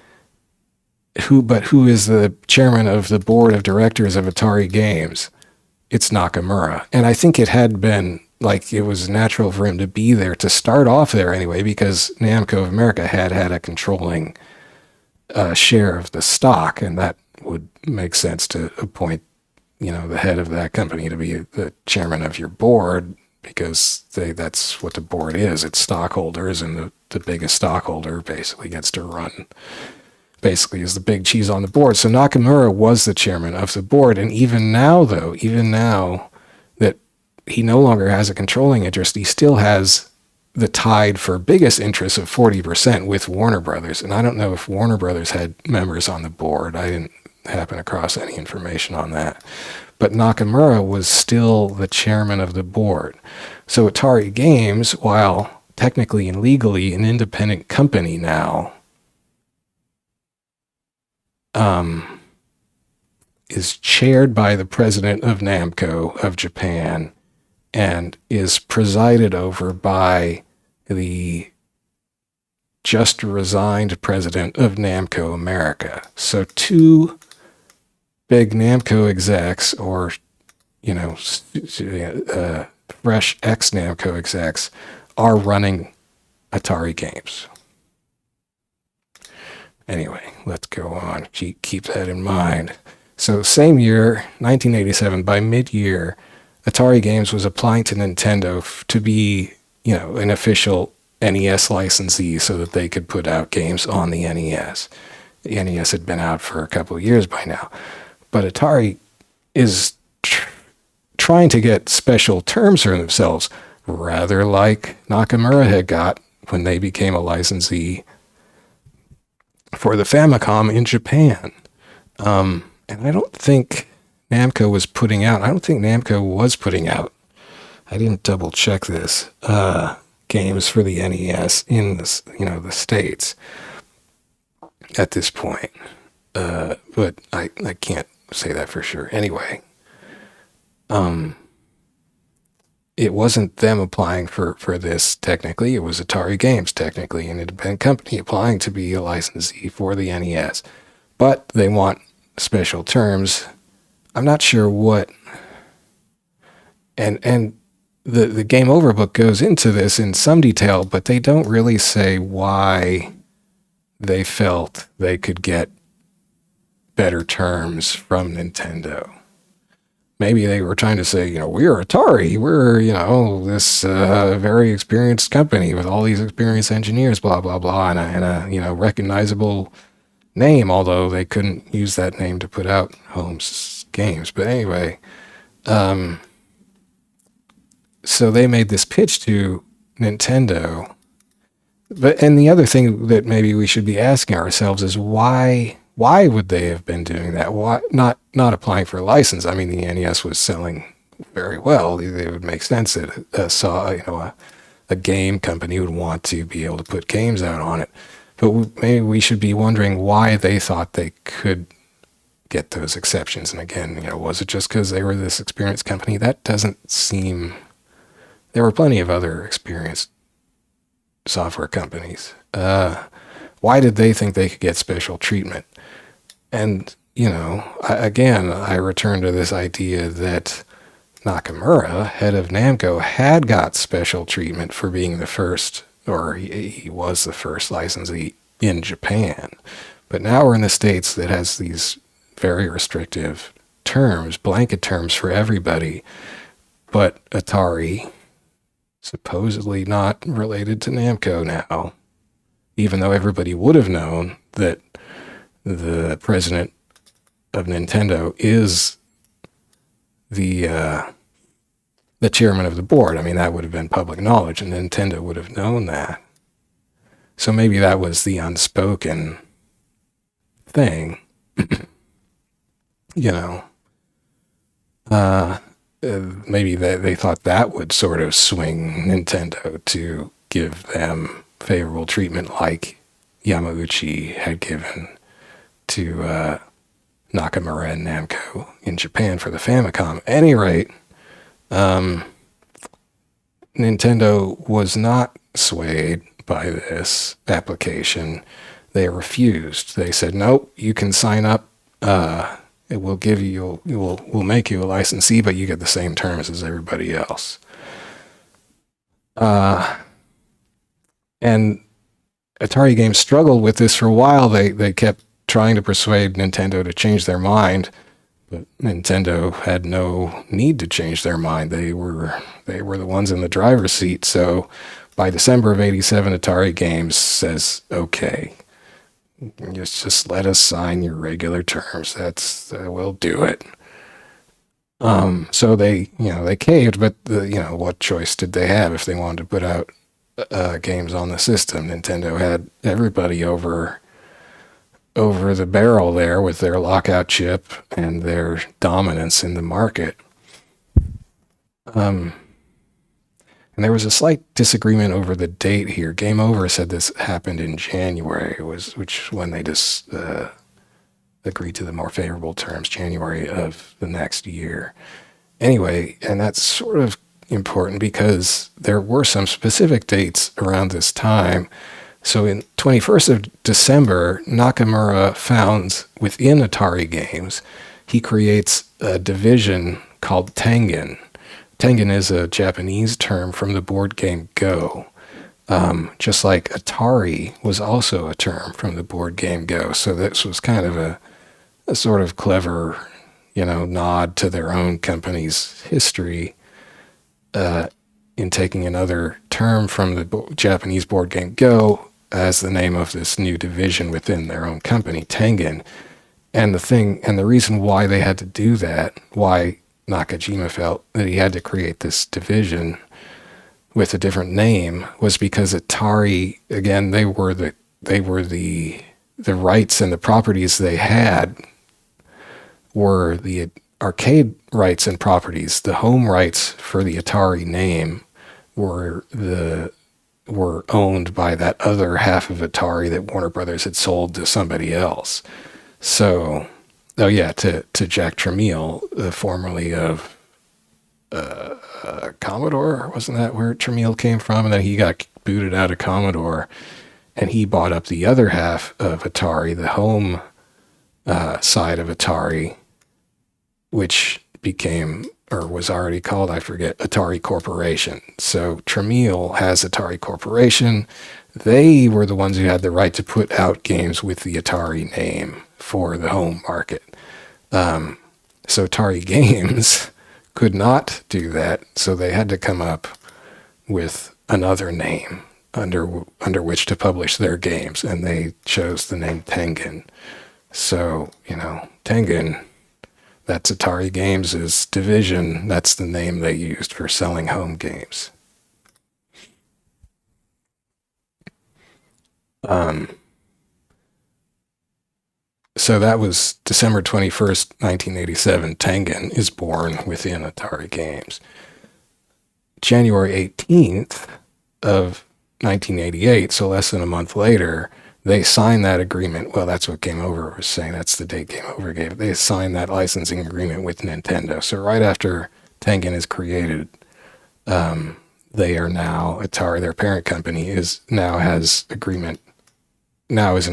Who is the chairman of the board of directors of Atari Games? It's Nakamura. And I think it had been, like, it was natural for him to be there, to start off there anyway, because Namco of America had a controlling share of the stock, and that would make sense to appoint, the head of that company to be the chairman of your board, because that's what the board is. It's stockholders, and the biggest stockholder basically gets to run, basically is the big cheese on the board. So Nakamura was the chairman of the board, and even now that he no longer has a controlling interest, he still has the tied for biggest interest of 40% with Warner Brothers. And I don't know if Warner Brothers had members on the board. I didn't happen across any information on that. But Nakamura was still the chairman of the board. So Atari Games, while technically and legally an independent company now, is chaired by the president of Namco of Japan and is presided over by the just resigned president of Namco America. So two big Namco execs, or, fresh ex-Namco execs, are running Atari Games. Anyway, let's go on. Keep that in mind. So same year, 1987, by mid-year, Atari Games was applying to Nintendo to be, an official NES licensee so that they could put out games on the NES. The NES had been out for a couple of years by now. But Atari is trying to get special terms for themselves. rather like Nakamura had got when they became a licensee for the Famicom in Japan. And I don't think Namco was putting out, I didn't double check this, games for the NES in the States at this point. But I can't say that for sure. Anyway, it wasn't them applying for this technically. It was Atari Games technically, an independent company applying to be a licensee for the NES. But they want special terms. I'm not sure what. And the Game Over book goes into this in some detail, but they don't really say why they felt they could get better terms from Nintendo. Maybe they were trying to say, we're Atari. We're, this very experienced company with all these experienced engineers, blah, blah, blah, and a recognizable name, although they couldn't use that name to put out Holmes' games. But anyway, so they made this pitch to Nintendo. And the other thing that maybe we should be asking ourselves is why would they have been doing that? Why not applying for a license? I mean, the NES was selling very well. It would make sense that a game company would want to be able to put games out on it. But maybe we should be wondering why they thought they could get those exceptions. And again, was it just because they were this experienced company? That doesn't seem. There were plenty of other experienced software companies. Why did they think they could get special treatment? And, I return to this idea that Nakamura, head of Namco, had got special treatment for being the first, or he was the first licensee in Japan. But now we're in the States that has these very restrictive terms, blanket terms for everybody. But Atari, supposedly not related to Namco now, even though everybody would have known that the president of Nintendo is the chairman of the board. I mean, that would have been public knowledge, and Nintendo would have known that. So maybe that was the unspoken thing, maybe they thought that would sort of swing Nintendo to give them favorable treatment like Yamauchi had given to Nakamura and Namco in Japan for the Famicom. At any rate, Nintendo was not swayed by this application. They refused. They said, nope, you can sign up. It will give you, we'll make you a licensee, but you get the same terms as everybody else. And Atari Games struggled with this for a while. They kept trying to persuade Nintendo to change their mind, but Nintendo had no need to change their mind. They were the ones in the driver's seat. So by December of '87, Atari Games says, okay, just let us sign your regular terms. We'll do it. So they caved, but what choice did they have if they wanted to put out games on the system? Nintendo had everybody over the barrel there with their lockout chip and their dominance in the market. And there was a slight disagreement over the date here. Game Over said this happened in January, which when they just agreed to the more favorable terms, January of the next year. Anyway, and that's sort of important because there were some specific dates around this time. So in 21st of December, Nakamura founds within Atari Games, he creates a division called Tengen. Tengen is a Japanese term from the board game Go, just like Atari was also a term from the board game Go. So this was kind of a sort of clever, nod to their own company's history in taking another term from the Japanese board game Go as the name of this new division within their own company, Tengen. And the reason why they had to do that, why Nakajima felt that he had to create this division, with a different name was because Atari, again, the rights and the properties they had were the arcade rights and properties. The home rights for the Atari name were owned by that other half of Atari that Warner Brothers had sold to somebody else. So, to Jack Tramiel, formerly of Commodore, wasn't that where Tramiel came from? And then he got booted out of Commodore, and he bought up the other half of Atari, the home side of Atari, which became, or was already called, I forget, Atari Corporation. So Tramiel has Atari Corporation. They were the ones who had the right to put out games with the Atari name for the home market. So Atari Games could not do that, so they had to come up with another name under which to publish their games, and they chose the name Tengen. So, Tengen, that's Atari Games' division. That's the name they used for selling home games. So that was December 21st, 1987. Tengen is born within Atari Games. January 18th of 1988, so less than a month later, they signed that agreement. Well, that's what Game Over was saying. That's the date Game Over gave. They signed that licensing agreement with Nintendo. So right after Tengen is created, they are now, Atari, their parent company, is an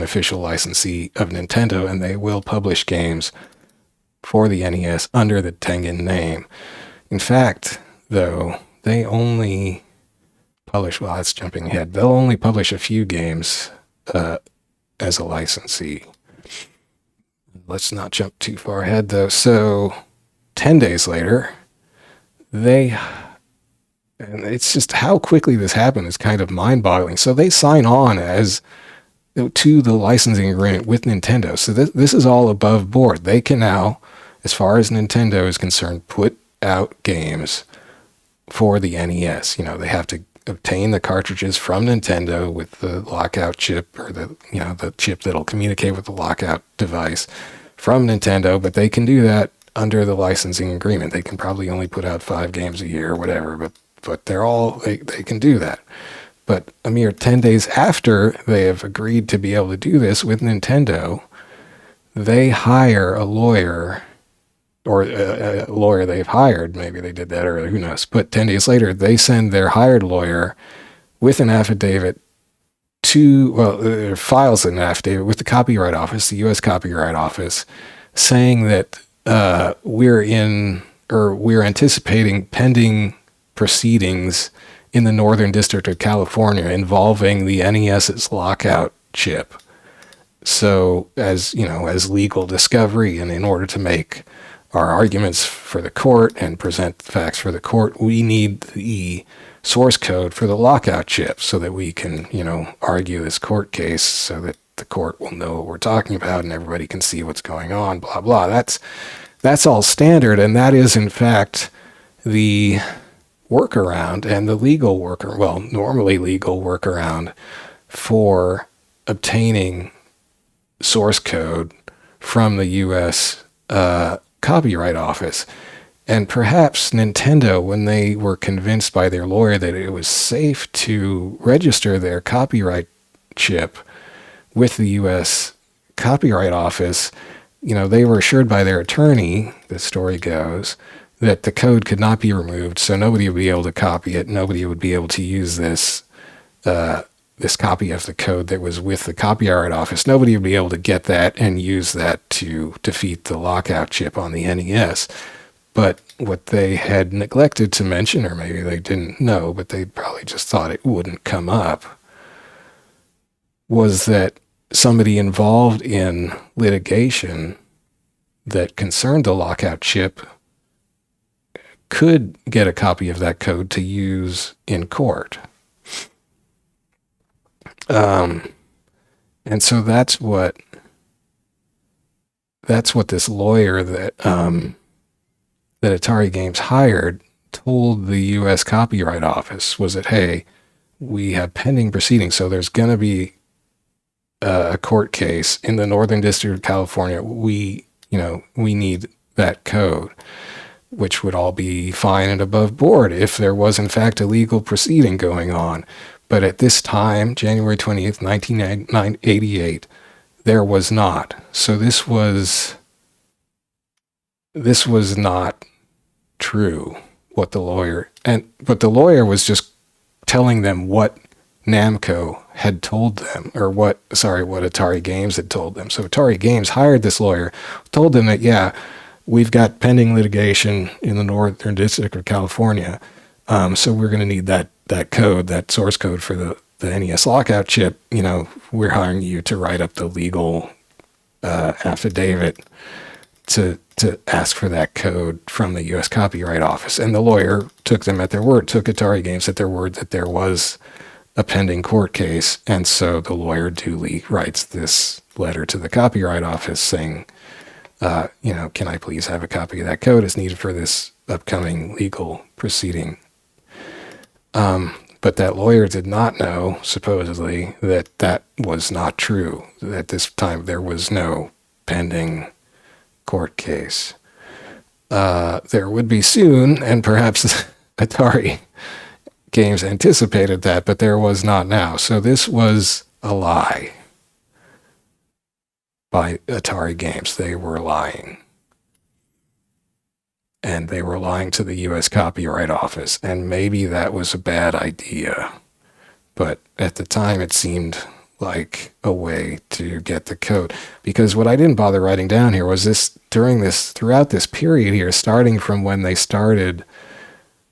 official licensee of Nintendo, and they will publish games for the NES under the Tengen name. In fact, though, they only publish, well, that's jumping ahead. They'll only publish a few games as a licensee. Let's not jump too far ahead, though. So 10 days later, and it's just how quickly this happened is kind of mind-boggling. So they sign on to the licensing agreement with Nintendo. So this is all above board. They can now, as far as Nintendo is concerned, put out games for the NES. They have to obtain the cartridges from Nintendo with the lockout chip, or the chip that'll communicate with the lockout device from Nintendo, but they can do that under the licensing agreement. They can probably only put out 5 games a year or whatever, but they can do that. But a mere 10 days after they have agreed to be able to do this with Nintendo, they hire a lawyer, or a lawyer they've hired. Maybe they did that earlier, who knows. But 10 days later, they send their hired lawyer with an affidavit files an affidavit with the Copyright Office, the U.S. Copyright Office, saying that we're anticipating pending proceedings in the Northern District of California involving the NES's lockout chip. So as legal discovery, and in order to make our arguments for the court and present facts for the court, we need the source code for the lockout chip so that we can, argue this court case so that the court will know what we're talking about and everybody can see what's going on, blah, blah. That's all standard, and that is, in fact, the workaround and the normally legal workaround for obtaining source code from the U.S. Copyright Office. And perhaps Nintendo, when they were convinced by their lawyer that it was safe to register their copyright chip with the U.S. Copyright Office, they were assured by their attorney, the story goes, that the code could not be removed, so nobody would be able to copy it. Nobody would be able to use this copy of the code that was with the Copyright Office. Nobody would be able to get that and use that to defeat the lockout chip on the NES. But what they had neglected to mention, or maybe they didn't know, but they probably just thought it wouldn't come up, was that somebody involved in litigation that concerned the lockout chip could get a copy of that code to use in court. And so that's what this lawyer that Atari Games hired told the U.S. Copyright Office was that, hey, we have pending proceedings, so there's going to be a court case in the Northern District of California. We need that code, which would all be fine and above board if there was, in fact, a legal proceeding going on. But at this time, January 20th, 1988, there was not. So this was not true, what the lawyer... But the lawyer was just telling them what Namco had told them, or what Atari Games had told them. So Atari Games hired this lawyer, told them that, yeah, we've got pending litigation in the Northern District of California, so we're going to need that code, that source code for the NES lockout chip. We're hiring you to write up the legal affidavit to ask for that code from the U.S. Copyright Office. And the lawyer took them at their word, took Atari Games at their word that there was a pending court case. And so the lawyer duly writes this letter to the Copyright Office saying, can I please have a copy of that code? It's needed for this upcoming legal proceeding. But that lawyer did not know, supposedly, that was not true. At this time, there was no pending court case. There would be soon, and perhaps Atari Games anticipated that, but there was not now. So this was a lie by Atari Games. They were lying. And they were lying to the U.S. Copyright Office. And maybe that was a bad idea. But at the time, it seemed like a way to get the code. Because what I didn't bother writing down here was throughout this period here, starting from when they started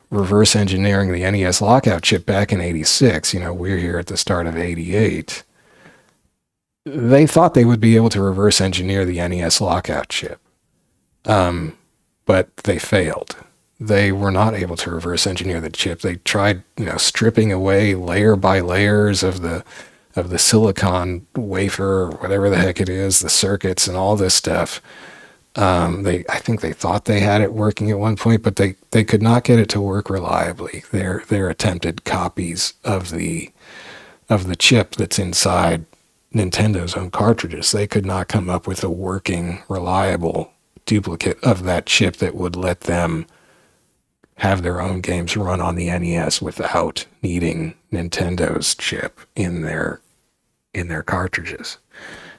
reverse engineering the NES lockout chip back in 86, we're here at the start of 88. They thought they would be able to reverse engineer the NES lockout chip. But they failed. They were not able to reverse engineer the chip. They tried, stripping away layer by layers of the silicon wafer, or whatever the heck it is, the circuits and all this stuff. I think they thought they had it working at one point, but they could not get it to work reliably. Their attempted copies of the chip that's inside Nintendo's own cartridges, they could not come up with a working, reliable duplicate of that chip that would let them have their own games run on the NES without needing Nintendo's chip in their cartridges.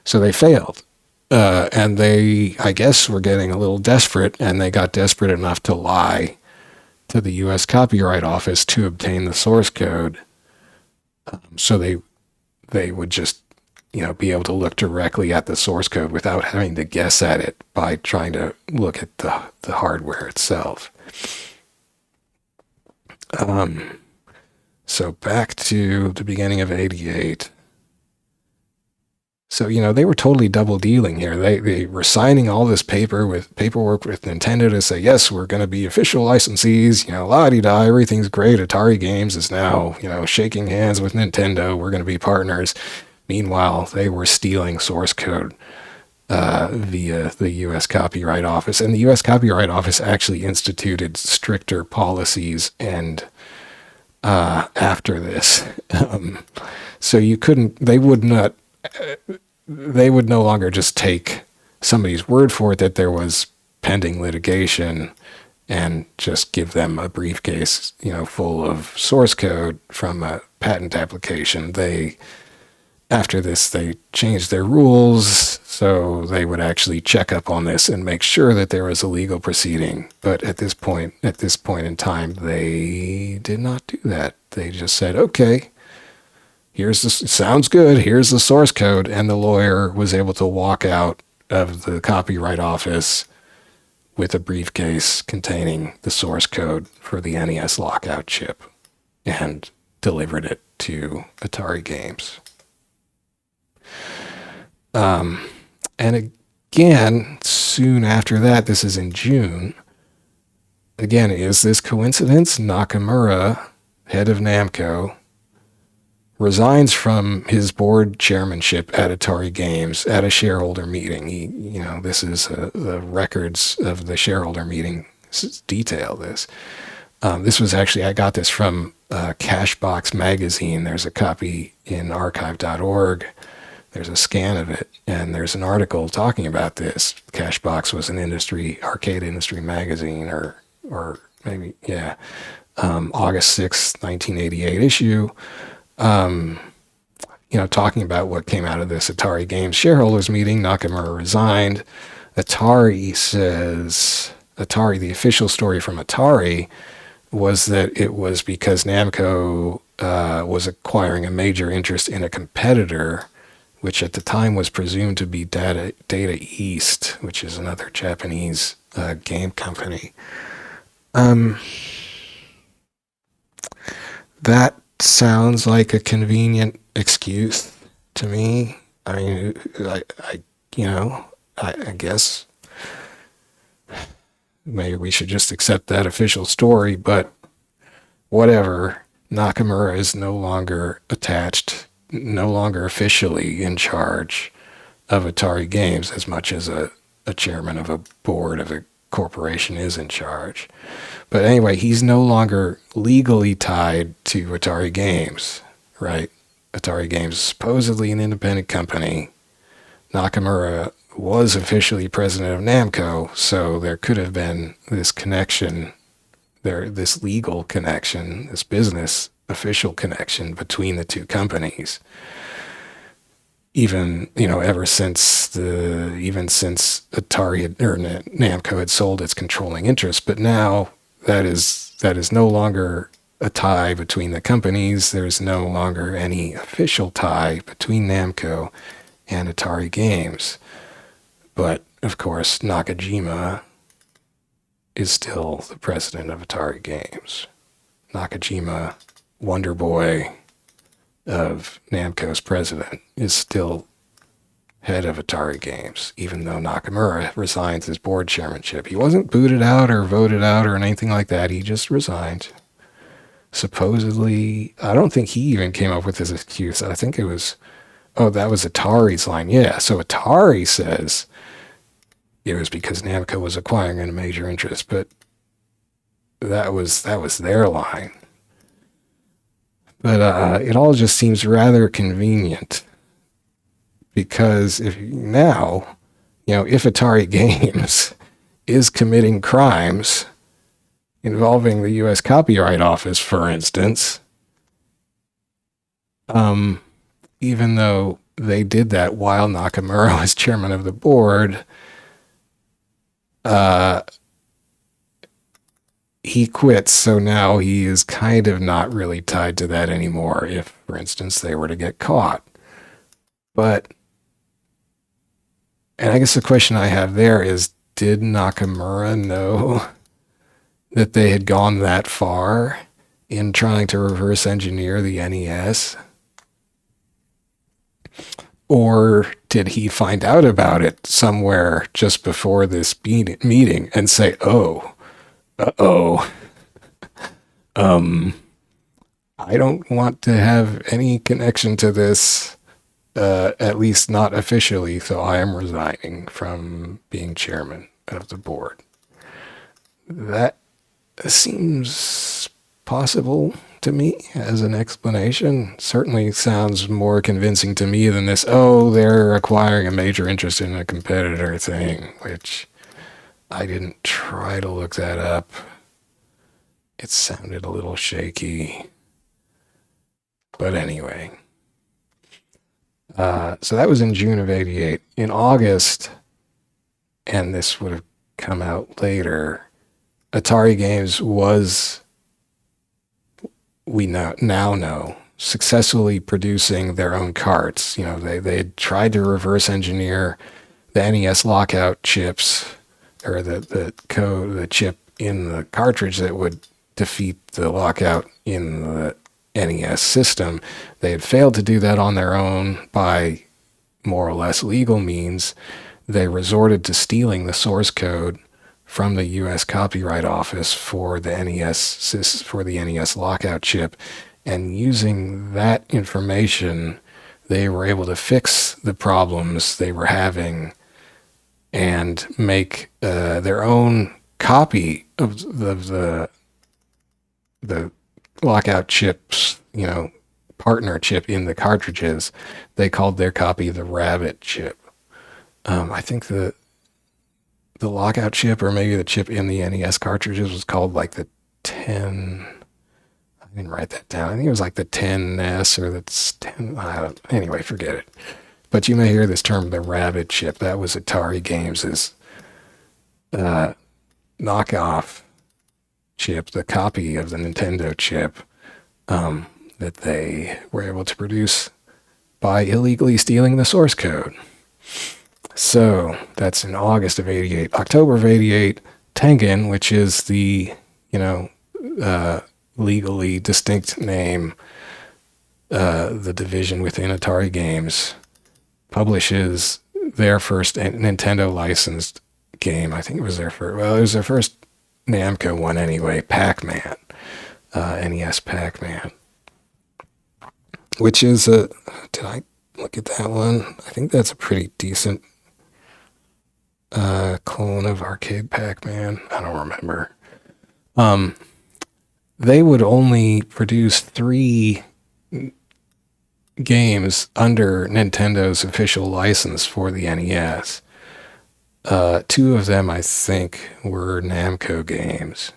So they failed. And they, I guess, were getting a little desperate, and they got desperate enough to lie to the U.S. Copyright Office to obtain the source code. So they would just be able to look directly at the source code without having to guess at it by trying to look at the hardware itself. So back to the beginning of 88. So, they were totally double dealing here. They were signing all this paperwork with Nintendo to say, yes, we're going to be official licensees, la-di-da, everything's great. Atari Games is now, shaking hands with Nintendo. We're going to be partners. Meanwhile, they were stealing source code via the U.S. Copyright Office. And the U.S. Copyright Office actually instituted stricter policies and after this. So they would no longer just take somebody's word for it that there was pending litigation and just give them a briefcase, full of source code from a patent application. After this, they changed their rules, so they would actually check up on this and make sure that there was a legal proceeding. But at this point in time, they did not do that. They just said, okay, sounds good, here's the source code, and the lawyer was able to walk out of the Copyright Office with a briefcase containing the source code for the NES lockout chip and delivered it to Atari Games. And again, soon after that, this is in June, again, is this coincidence? Nakamura, head of Namco, resigns from his board chairmanship at Atari Games at a shareholder meeting. This is the records of the shareholder meeting detail this. This was actually, I got this from Cashbox magazine. There's a copy in archive.org. There's a scan of it, and there's an article talking about this. Cashbox was an arcade industry magazine, or maybe, yeah, August 6th, 1988 issue. Talking about what came out of this Atari Games shareholders meeting. Nakamura resigned. Atari says, the official story from Atari was that it was because Namco was acquiring a major interest in a competitor, which at the time was presumed to be Data East, which is another Japanese game company. That sounds like a convenient excuse to me. I mean, I guess maybe we should just accept that official story, but whatever. Nakamura is no longer officially in charge of Atari Games as much as a chairman of a board of a corporation is in charge. But anyway, he's no longer legally tied to Atari Games, right? Atari Games is supposedly an independent company. Nakamura was officially president of Namco, so there could have been this connection, this legal connection, this business official connection between the two companies. Ever since Atari or Namco had sold its controlling interest, but now that is no longer a tie between the companies. There's no longer any official tie between Namco and Atari Games. But of course, Nakajima is still the president of Atari Games. Nakajima, Wonder Boy of Namco's president, is still head of Atari Games, even though Nakamura resigns his board chairmanship. He wasn't booted out or voted out or anything like that. He just resigned. Supposedly, I don't think he even came up with his excuse. I think it was, that was Atari's line. Yeah, so Atari says it was because Namco was acquiring a major interest, but that was their line. But it all just seems rather convenient, because if Atari Games is committing crimes involving the U.S. Copyright Office, for instance, even though they did that while Nakamura was chairman of the board, he quits, so now he is kind of not really tied to that anymore if, for instance, they were to get caught. And I guess the question I have there is, did Nakamura know that they had gone that far in trying to reverse engineer the NES? Or did he find out about it somewhere just before this meeting and say, I don't want to have any connection to this, at least not officially, so I am resigning from being chairman of the board. That seems possible to me as an explanation. Certainly sounds more convincing to me than this, they're acquiring a major interest in a competitor thing, which I didn't try to look that up. It sounded a little shaky. But anyway. So that was in June of 88. In August, and this would have come out later, Atari Games was, we now know, successfully producing their own carts. They had tried to reverse engineer the NES lockout chips, or the chip in the cartridge that would defeat the lockout in the NES system. They had failed to do that on their own by more or less legal means. They resorted to stealing the source code from the U.S. Copyright Office for the NES lockout chip, and using that information, they were able to fix the problems they were having and make their own copy of the the lockout chips, partner chip in the cartridges, they called their copy the Rabbit chip. I think the lockout chip, or maybe the chip in the NES cartridges, was called like the 10. I didn't write that down. I think it was like the 10S or the 10. Anyway, forget it. But you may hear this term, the Rabbit chip. That was Atari Games' knockoff chip, the copy of the Nintendo chip that they were able to produce by illegally stealing the source code. So that's in August of 88. October of 88, Tengen, which is the, legally distinct name, the division within Atari Games, publishes their first Nintendo licensed game. I think it was their first, it was their first Namco one anyway, Pac-Man, NES Pac-Man, which is did I look at that one? I think that's a pretty decent clone of arcade Pac-Man. I don't remember. They would only produce 3 games under Nintendo's official license for the NES. 2 of them, I think, were Namco games.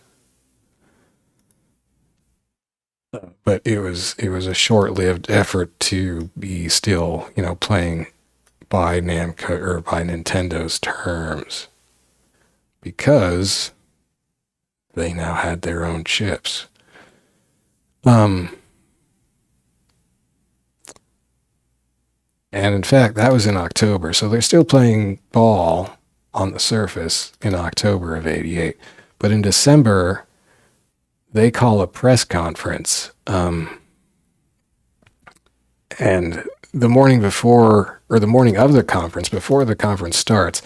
But it was a short-lived effort to be still, playing by Namco or by Nintendo's terms, because they now had their own chips. And in fact, that was in October, so they're still playing ball on the surface in October of 88. But in December, they call a press conference. And the morning before, or the morning of the conference, before the conference starts,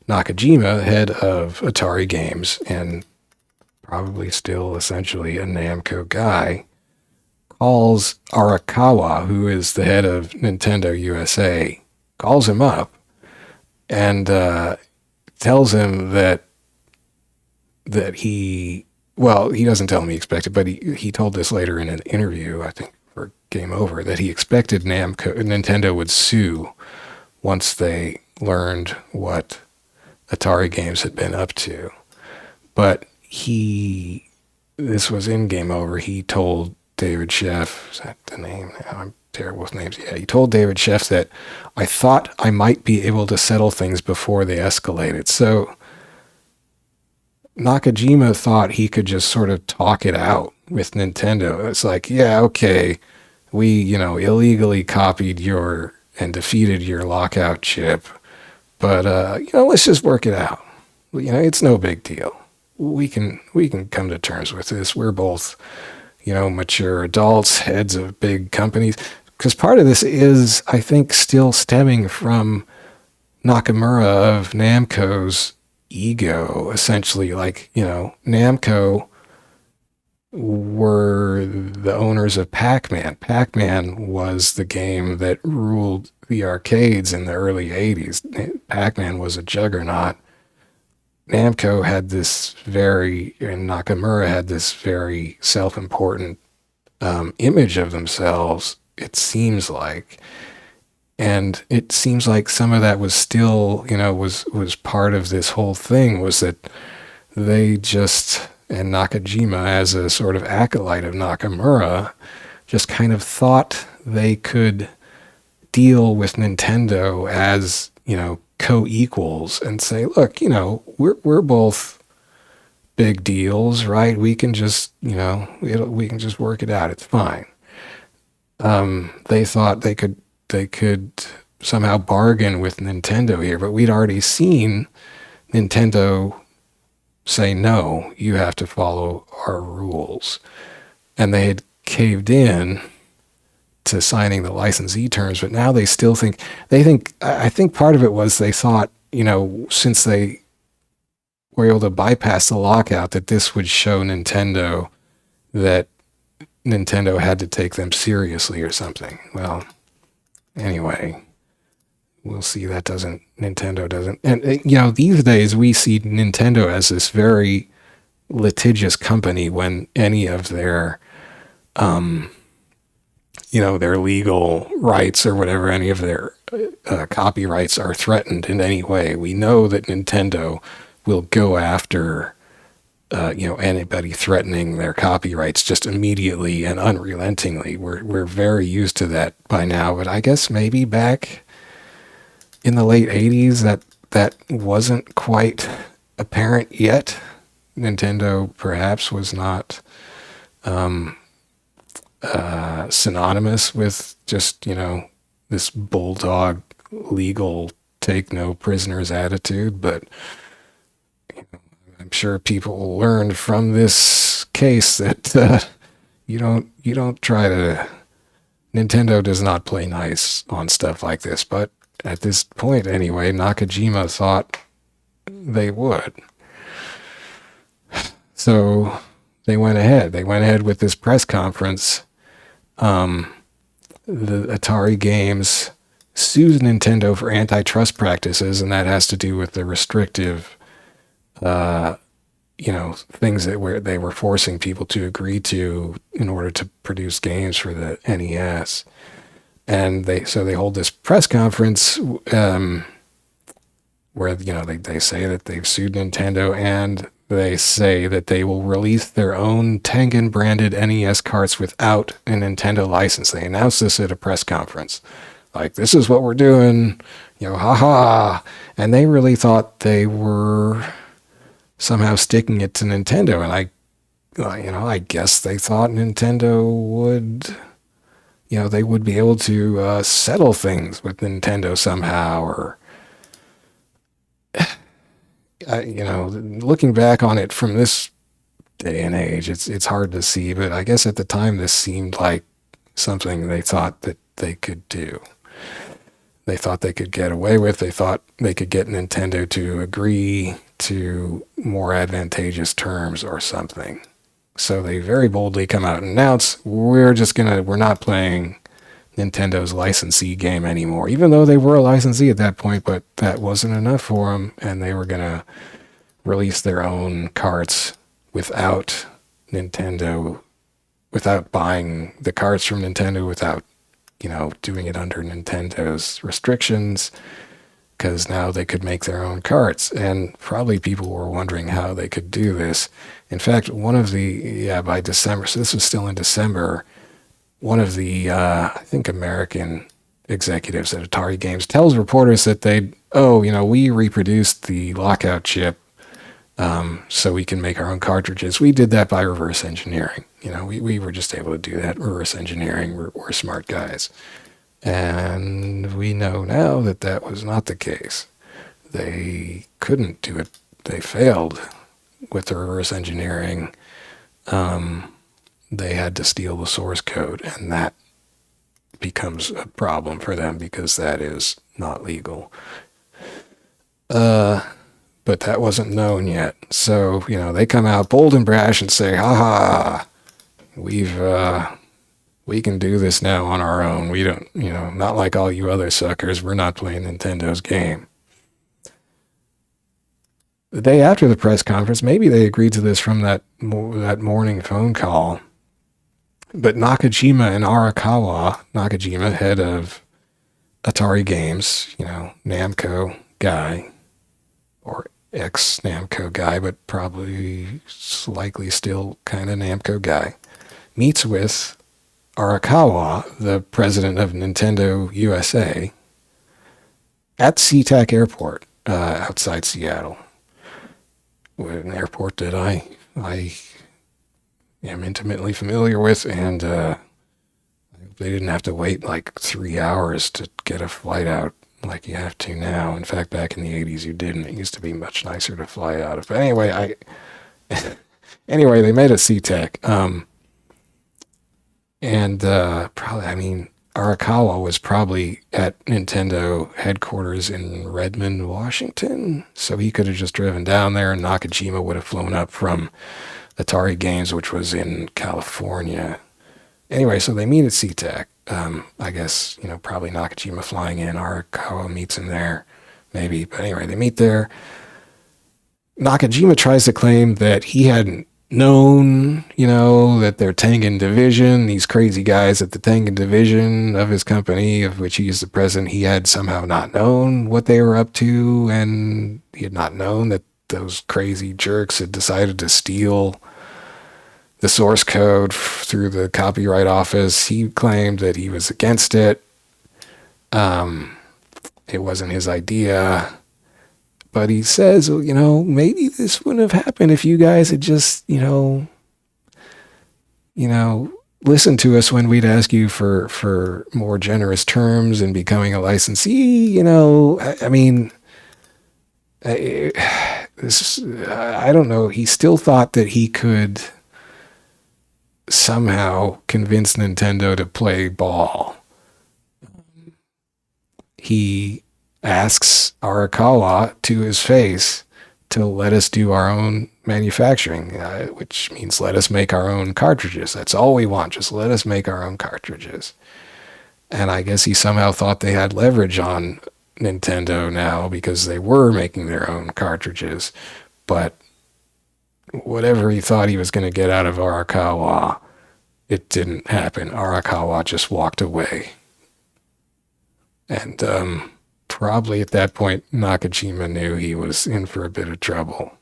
Nakajima, head of Atari Games, and probably still essentially a Namco guy, calls Arakawa, who is the head of Nintendo USA, calls him up and tells him that he doesn't tell him he expected, but he told this later in an interview, I think, for Game Over, that he expected Nintendo would sue once they learned what Atari Games had been up to. But this was in Game Over, he told David Sheff, is that the name? I'm terrible with names. Yeah, he told David Sheff that, I thought I might be able to settle things before they escalated. So Nakajima thought he could just sort of talk it out with Nintendo. It's like, yeah, okay, we, illegally copied and defeated your lockout chip, but, let's just work it out. It's no big deal. We can come to terms with this. We're both, mature adults, heads of big companies. Because part of this is, I think, still stemming from Nakamura of Namco's ego, essentially. Like, Namco were the owners of Pac-Man. Pac-Man was the game that ruled the arcades in the early 80s. Pac-Man was a juggernaut. Namco had and Nakamura had this very self-important image of themselves, it seems like. And it seems like some of that was still, was part of this whole thing, was that they just, and Nakajima as a sort of acolyte of Nakamura, just kind of thought they could deal with Nintendo as, co-equals and say, look, we're both big deals, right? We can just, we can just work it out. It's fine. They thought they could somehow bargain with Nintendo here, but we'd already seen Nintendo say, no, you have to follow our rules. And they had caved in to signing the licensee terms, but now they still I think part of it was they thought, since they were able to bypass the lockout, that this would show Nintendo that Nintendo had to take them seriously or something. Well, anyway, we'll see. Nintendo doesn't. And, these days we see Nintendo as this very litigious company when any of their, their legal rights or whatever, any of their copyrights are threatened in any way. We know that Nintendo will go after, anybody threatening their copyrights just immediately and unrelentingly. We're very used to that by now, but I guess maybe back in the late 80s that wasn't quite apparent yet. Nintendo perhaps was not synonymous with just, this bulldog legal take no prisoners attitude, but I'm sure people learned from this case that you don't try to. Nintendo does not play nice on stuff like this, but at this point anyway, Nakajima thought they would. So they went ahead. They went ahead with this press conference. The Atari Games sued Nintendo for antitrust practices, and that has to do with the restrictive, things that they were forcing people to agree to in order to produce games for the NES. And they hold this press conference where they say that they've sued Nintendo, and they say that they will release their own Tengen branded NES carts without a Nintendo license. They announced this at a press conference. Like, this is what we're doing, haha. And they really thought they were somehow sticking it to Nintendo. And I guess they thought Nintendo would, they would be able to settle things with Nintendo somehow, or looking back on it from this day and age, it's hard to see, but I guess at the time this seemed like something they thought that they could do. They thought they could get away with. They thought they could get Nintendo to agree to more advantageous terms or something. So they very boldly come out and announce, we're not playing Nintendo's licensee game anymore, even though they were a licensee at that point, but that wasn't enough for them, and they were going to release their own carts without Nintendo, without buying the carts from Nintendo, without, doing it under Nintendo's restrictions, because now they could make their own carts. And probably people were wondering how they could do this. In fact, by December, so this was still in December, one of the, I think, American executives at Atari Games tells reporters that we reproduced the lockout chip so we can make our own cartridges. We did that by reverse engineering. We were just able to do that reverse engineering. We're smart guys. And we know now that was not the case. They couldn't do it. They failed with the reverse engineering. They had to steal the source code, and that becomes a problem for them because that is not legal. But that wasn't known yet. So, they come out bold and brash and say, haha, we can do this now on our own. We don't, not like all you other suckers, we're not playing Nintendo's game. The day after the press conference, maybe they agreed to this from that morning phone call. But Nakajima and Arakawa, Nakajima, head of Atari Games, Namco guy, or ex-Namco guy, but probably likely still kind of Namco guy, meets with Arakawa, the president of Nintendo USA, at SeaTac Airport outside Seattle. An airport that I am intimately familiar with, and they didn't have to wait like 3 hours to get a flight out like you have to now. In fact, back in the 80s, you didn't. It used to be much nicer to fly out of. But anyway, they made a SeaTac. Arakawa was probably at Nintendo headquarters in Redmond, Washington, so he could have just driven down there, and Nakajima would have flown up from Atari Games, which was in California. Anyway, so they meet at SeaTac. I guess, probably Nakajima flying in, Arakawa meets him there, maybe. But anyway, they meet there. Nakajima tries to claim that he hadn't known, that their Tengen division, these crazy guys at the Tengen division of his company, of which he is the president, he had somehow not known what they were up to, and he had not known that those crazy jerks had decided to steal the source code through the copyright office. He claimed that he was against it. It wasn't his idea. But he says, maybe this wouldn't have happened if you guys had just, listened to us when we'd ask you for more generous terms in becoming a licensee. I don't know. He still thought that he could somehow convince Nintendo to play ball. He asks Arakawa to his face to let us do our own manufacturing, which means let us make our own cartridges. That's all we want. Just let us make our own cartridges. And I guess he somehow thought they had leverage on Nintendo now because they were making their own cartridges. But whatever he thought he was going to get out of Arakawa, it didn't happen. Arakawa just walked away. And probably at that point, Nakajima knew he was in for a bit of trouble.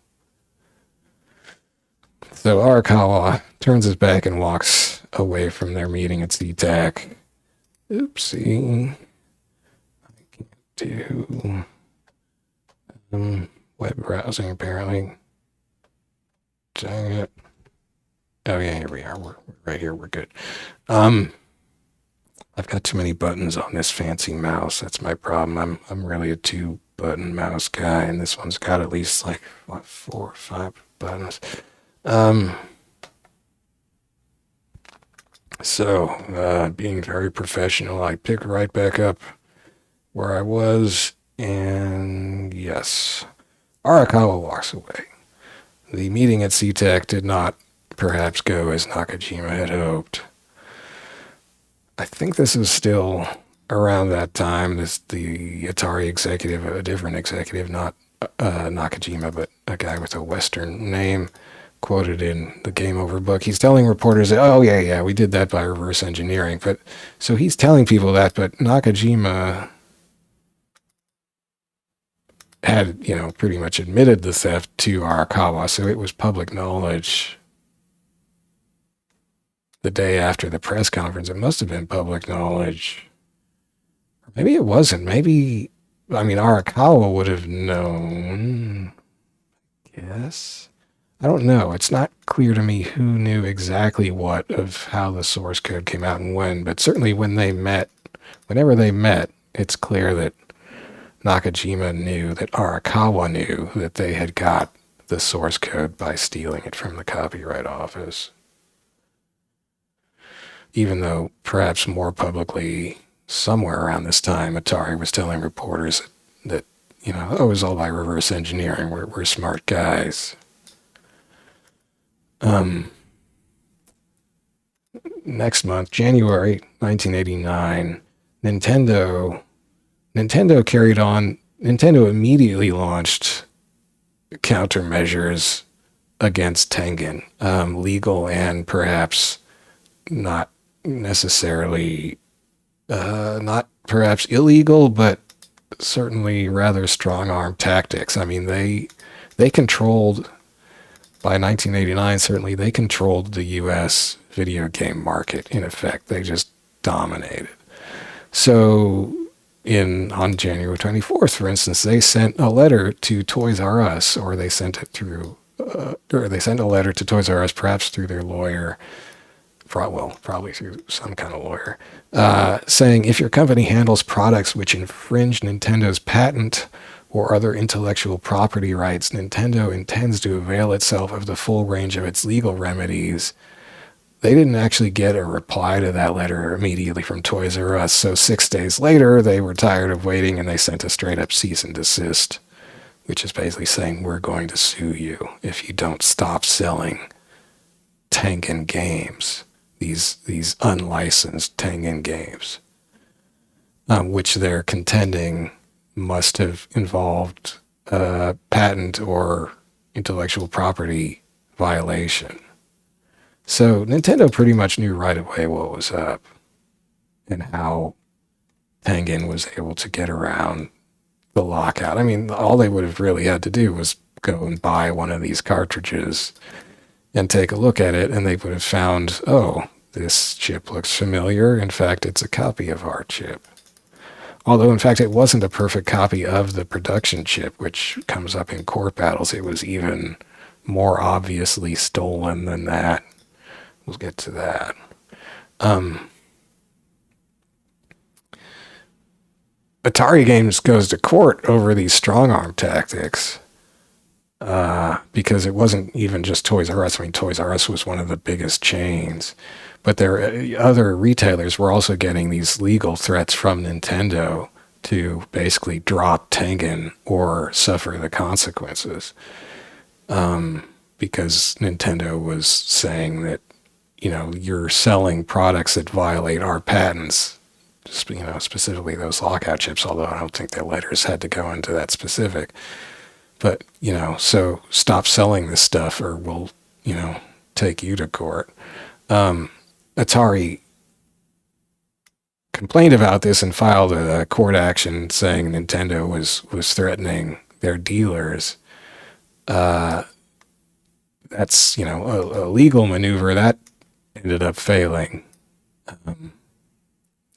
So Arakawa turns his back and walks away from their meeting at SeaTac. Oopsie. I can't do web browsing, apparently. Dang it. Oh, yeah, here we are. We're right here. We're good. I've got too many buttons on this fancy mouse. That's my problem. I'm really a 2-button mouse guy, and this one's got at least 4 or 5 buttons. So, being very professional, I picked right back up where I was, and yes, Arakawa walks away. The meeting at SeaTac did not perhaps go as Nakajima had hoped. I think this is still around that time. The Atari executive, a different executive, not Nakajima, but a guy with a Western name, quoted in the Game Over book. He's telling reporters that, oh, yeah, we did that by reverse engineering. But so he's telling people that, but Nakajima had, pretty much admitted the theft to Arakawa, so it was public knowledge. The day after the press conference, it must have been public knowledge. Maybe it wasn't. Arakawa would have known. Yes. I don't know. It's not clear to me who knew exactly what of how the source code came out and when, but certainly whenever they met, it's clear that Nakajima knew, that Arakawa knew that they had got the source code by stealing it from the copyright office. Even though perhaps more publicly, somewhere around this time, Atari was telling reporters that it was all by reverse engineering. We're smart guys. Next month, January 1989, Nintendo carried on. Nintendo immediately launched countermeasures against Tengen, legal and perhaps not necessarily, not perhaps illegal, but certainly rather strong-arm tactics. They controlled, by 1989, certainly they controlled the U.S. video game market, in effect. They just dominated. So on January 24th, for instance, they sent a letter to Toys R Us, or they sent it through, or they sent a letter to Toys R Us, perhaps through their lawyer, probably through some kind of lawyer, saying, if your company handles products which infringe Nintendo's patent or other intellectual property rights, Nintendo intends to avail itself of the full range of its legal remedies. They didn't actually get a reply to that letter immediately from Toys R Us, so 6 days later, they were tired of waiting and they sent a straight-up cease and desist, which is basically saying, we're going to sue you if you don't stop selling Tengen games. These unlicensed Tengen games, which they're contending must have involved patent or intellectual property violation. So Nintendo pretty much knew right away what was up and how Tengen was able to get around the lockout. I mean, all they would have really had to do was go and buy one of these cartridges and take a look at it, and they would have found, oh, this chip looks familiar. In fact, it's a copy of our chip. Although, in fact, it wasn't a perfect copy of the production chip, which comes up in court battles. It was even more obviously stolen than that. We'll get to that. Atari Games goes to court over these strong-arm tactics because it wasn't even just Toys R Us. I mean, Toys R Us was one of the biggest chains. But other retailers were also getting these legal threats from Nintendo to basically drop Tengen or suffer the consequences. Because Nintendo was saying that, you're selling products that violate our patents, specifically those lockout chips, although I don't think their letters had to go into that specific. But, so stop selling this stuff or we'll, take you to court. Atari complained about this and filed a court action saying Nintendo was threatening their dealers. That's, a legal maneuver that ended up failing.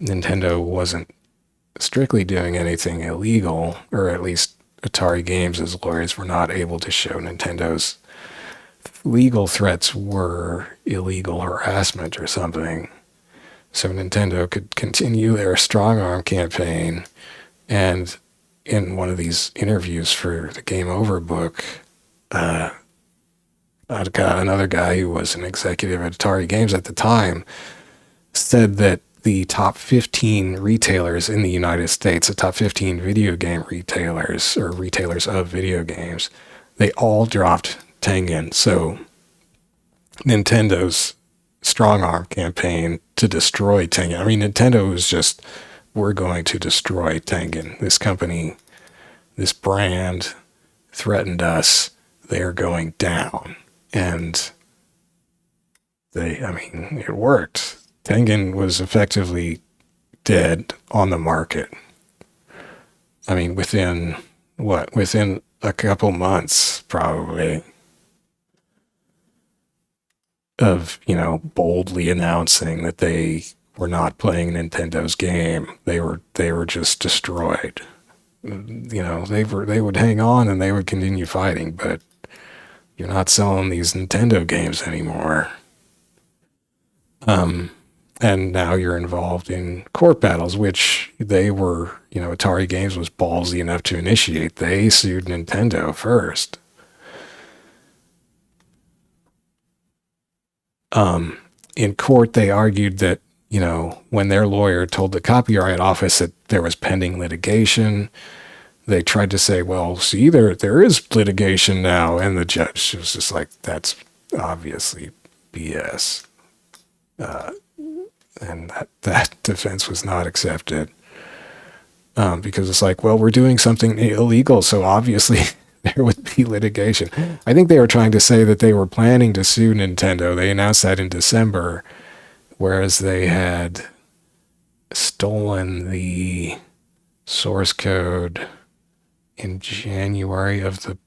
Nintendo wasn't strictly doing anything illegal, or at least Atari Games' lawyers were not able to show Nintendo's legal threats were illegal harassment or something. So Nintendo could continue their strong arm campaign. And in one of these interviews for the Game Over book, another guy who was an executive at Atari Games at the time said that the top 15 retailers in the United States, the top 15 video game retailers or retailers of video games, they all dropped Tengen. So Nintendo's strong arm campaign to destroy Tengen. I mean, Nintendo was just, we're going to destroy Tengen. This company, this brand threatened us. They're going down. And it worked. Tengen was effectively dead on the market. I mean, within a couple months, probably, of, boldly announcing that they were not playing Nintendo's game. They were just destroyed. They would hang on and they would continue fighting, but you're not selling these Nintendo games anymore. And now you're involved in court battles, which they were, Atari Games was ballsy enough to initiate. They sued Nintendo first. In court, they argued that, when their lawyer told the Copyright Office that there was pending litigation, they tried to say, well, see, there is litigation now. And the judge was just like, that's obviously BS. And that defense was not accepted because it's like, well, we're doing something illegal, so obviously there would be litigation. I think they were trying to say that they were planning to sue Nintendo. They announced that in December, whereas they had stolen the source code in January of the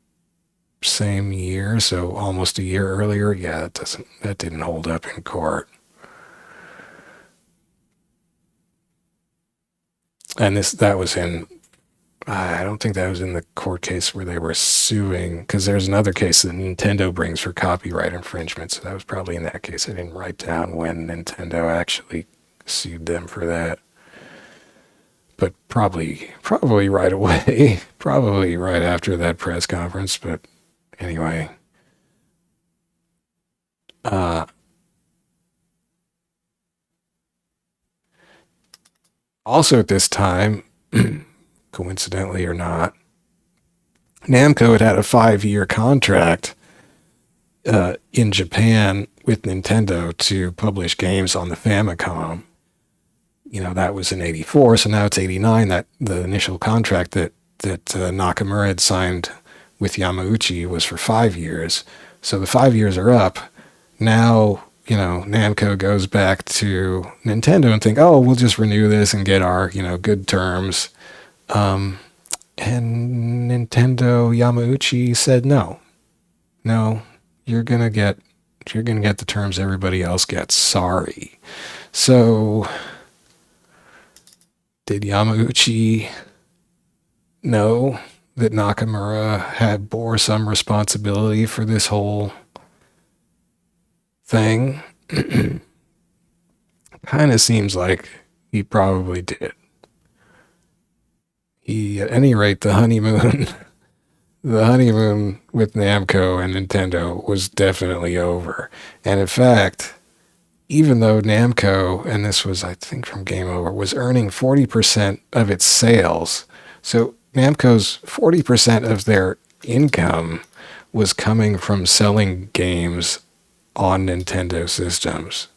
same year, so almost a year earlier. Yeah, that didn't hold up in court. And that was I don't think that was in the court case where they were suing, because there's another case that Nintendo brings for copyright infringement. So that was probably in that case. I didn't write down when Nintendo actually sued them for that. But probably right away, probably right after that press conference. But anyway, also at this time, coincidentally or not, Namco had a 5-year contract in Japan with Nintendo to publish games on the Famicom. That was in 84, so now it's 89. That the initial contract that Nakamura had signed with Yamauchi was for 5 years. So the 5 years are up. Now, Namco goes back to Nintendo and think, oh, we'll just renew this and get our, good terms. And Nintendo Yamauchi said, no, you're going to get the terms everybody else gets. Sorry. So did Yamauchi know that Nakamura had bore some responsibility for this whole thing? Kind of seems like he probably did. At any rate, the honeymoon with Namco and Nintendo was definitely over. And in fact, even though Namco, and this was, I think, from Game Over, was earning 40% of its sales, so Namco's 40% of their income was coming from selling games on Nintendo systems.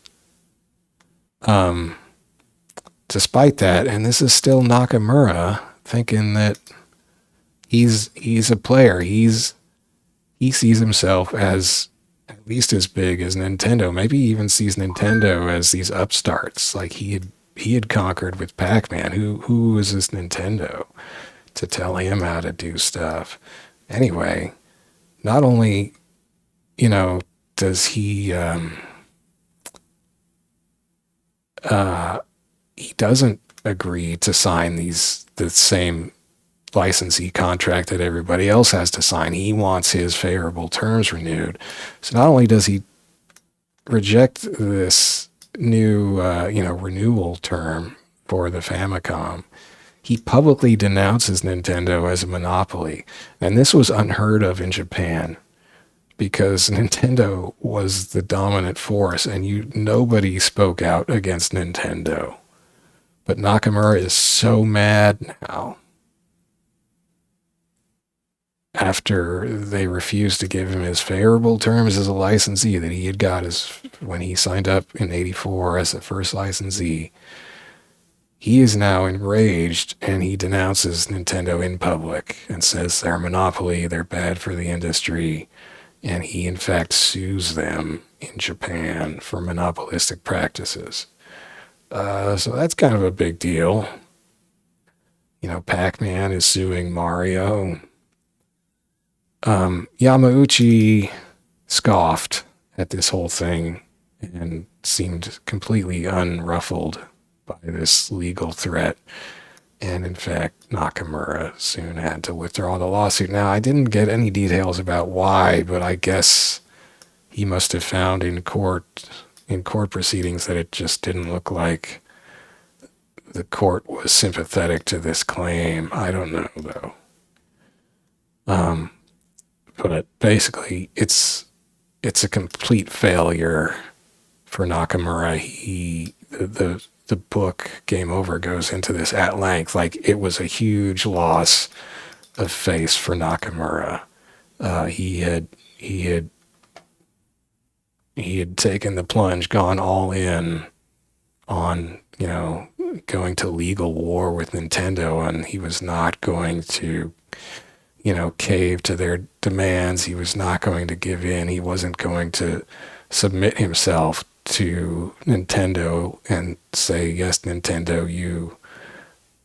Despite that, and this is still Nakamura thinking that he's a player. He sees himself as at least as big as Nintendo. Maybe he even sees Nintendo as these upstarts, like he had conquered with Pac-Man. Who is this Nintendo to tell him how to do stuff? Anyway, not only does he doesn't agree to sign the same licensee contract that everybody else has to sign. He wants his favorable terms renewed. So not only does he reject this new, renewal term for the Famicom, he publicly denounces Nintendo as a monopoly. And this was unheard of in Japan because Nintendo was the dominant force and nobody spoke out against Nintendo. But Nakamura is so mad now after they refused to give him his favorable terms as a licensee that he had got when he signed up in '84 as the first licensee. He is now enraged and he denounces Nintendo in public and says they're a monopoly, they're bad for the industry, and he in fact sues them in Japan for monopolistic practices. So that's kind of a big deal. Pac-Man is suing Mario. Yamauchi scoffed at this whole thing and seemed completely unruffled by this legal threat. And in fact, Nakamura soon had to withdraw the lawsuit. Now, I didn't get any details about why, but I guess he must have found in court proceedings that it just didn't look like the court was sympathetic to this claim. I don't know, though. But basically, it's a complete failure for Nakamura. The book Game Over goes into this at length. Like, it was a huge loss of face for Nakamura. He had taken the plunge, gone all in on going to legal war with Nintendo, and he was not going to cave to their demands. He was not going to give in. He wasn't going to submit himself to Nintendo and say, yes, Nintendo, you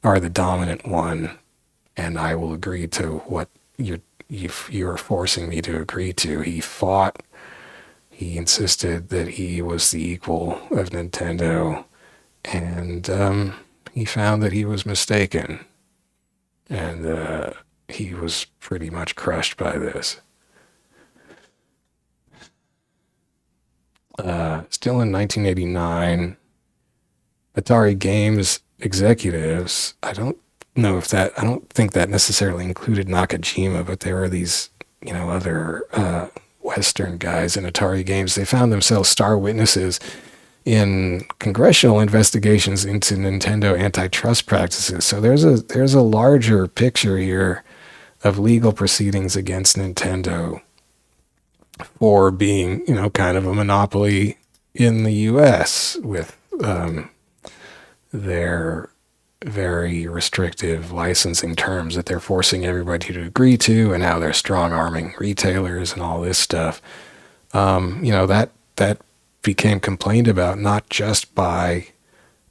are the dominant one, and I will agree to what you're forcing me to agree to. He fought. He insisted that he was the equal of Nintendo, and he found that he was mistaken. And he was pretty much crushed by this. Still in 1989, Atari Games executives, I don't think that necessarily included Nakajima, but there were these, other Western guys in Atari Games. They found themselves star witnesses in congressional investigations into Nintendo antitrust practices. So there's a larger picture here of legal proceedings against Nintendo for being, kind of a monopoly in the U.S. with their very restrictive licensing terms that they're forcing everybody to agree to, and how they're strong-arming retailers and all this stuff. That became complained about not just by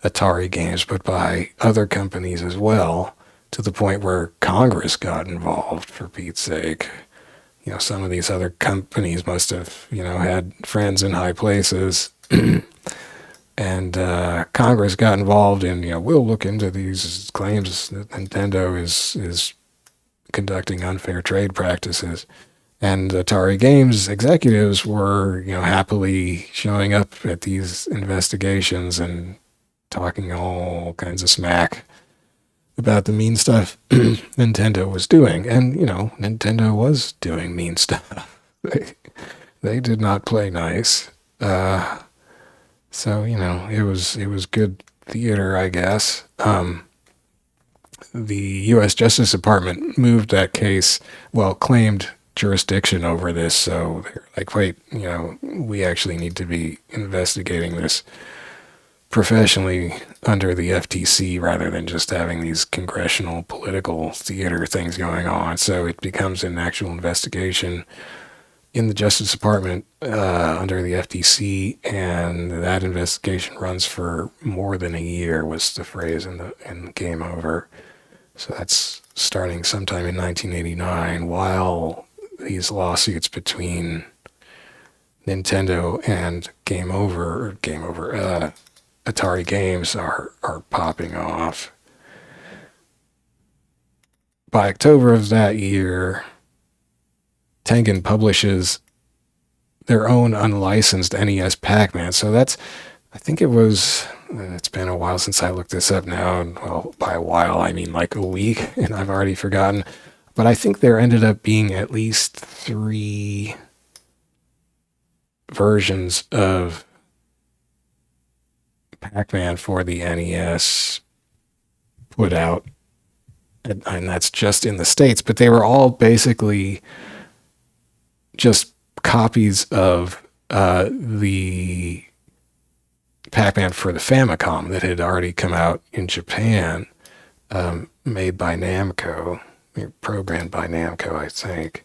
Atari Games, but by other companies as well, to the point where Congress got involved, for Pete's sake. Some of these other companies must have, had friends in high places. And Congress got involved in, we'll look into these claims that Nintendo is conducting unfair trade practices. And Atari Games executives were, happily showing up at these investigations and talking all kinds of smack about the mean stuff Nintendo was doing. And, Nintendo was doing mean stuff. They did not play nice. So, it was good theater, I guess. The U.S. Justice Department moved that case, claimed jurisdiction over this, so they're like, wait, we actually need to be investigating this professionally under the FTC rather than just having these congressional political theater things going on. So it becomes an actual investigation in the Justice Department under the FTC, and that investigation runs for more than a year, was the phrase in Game Over. So that's starting sometime in 1989, while these lawsuits between Nintendo and Atari Games are popping off. By October of that year, Tengen publishes their own unlicensed NES Pac-Man. So it's been a while since I looked this up now. And, by a while, I mean like a week, and I've already forgotten. But I think there ended up being at least 3 versions of Pac-Man for the NES put out. And that's just in the States. But they were all basically just copies of the Pac-Man for the Famicom that had already come out in Japan, made by Namco, programmed by Namco, I think.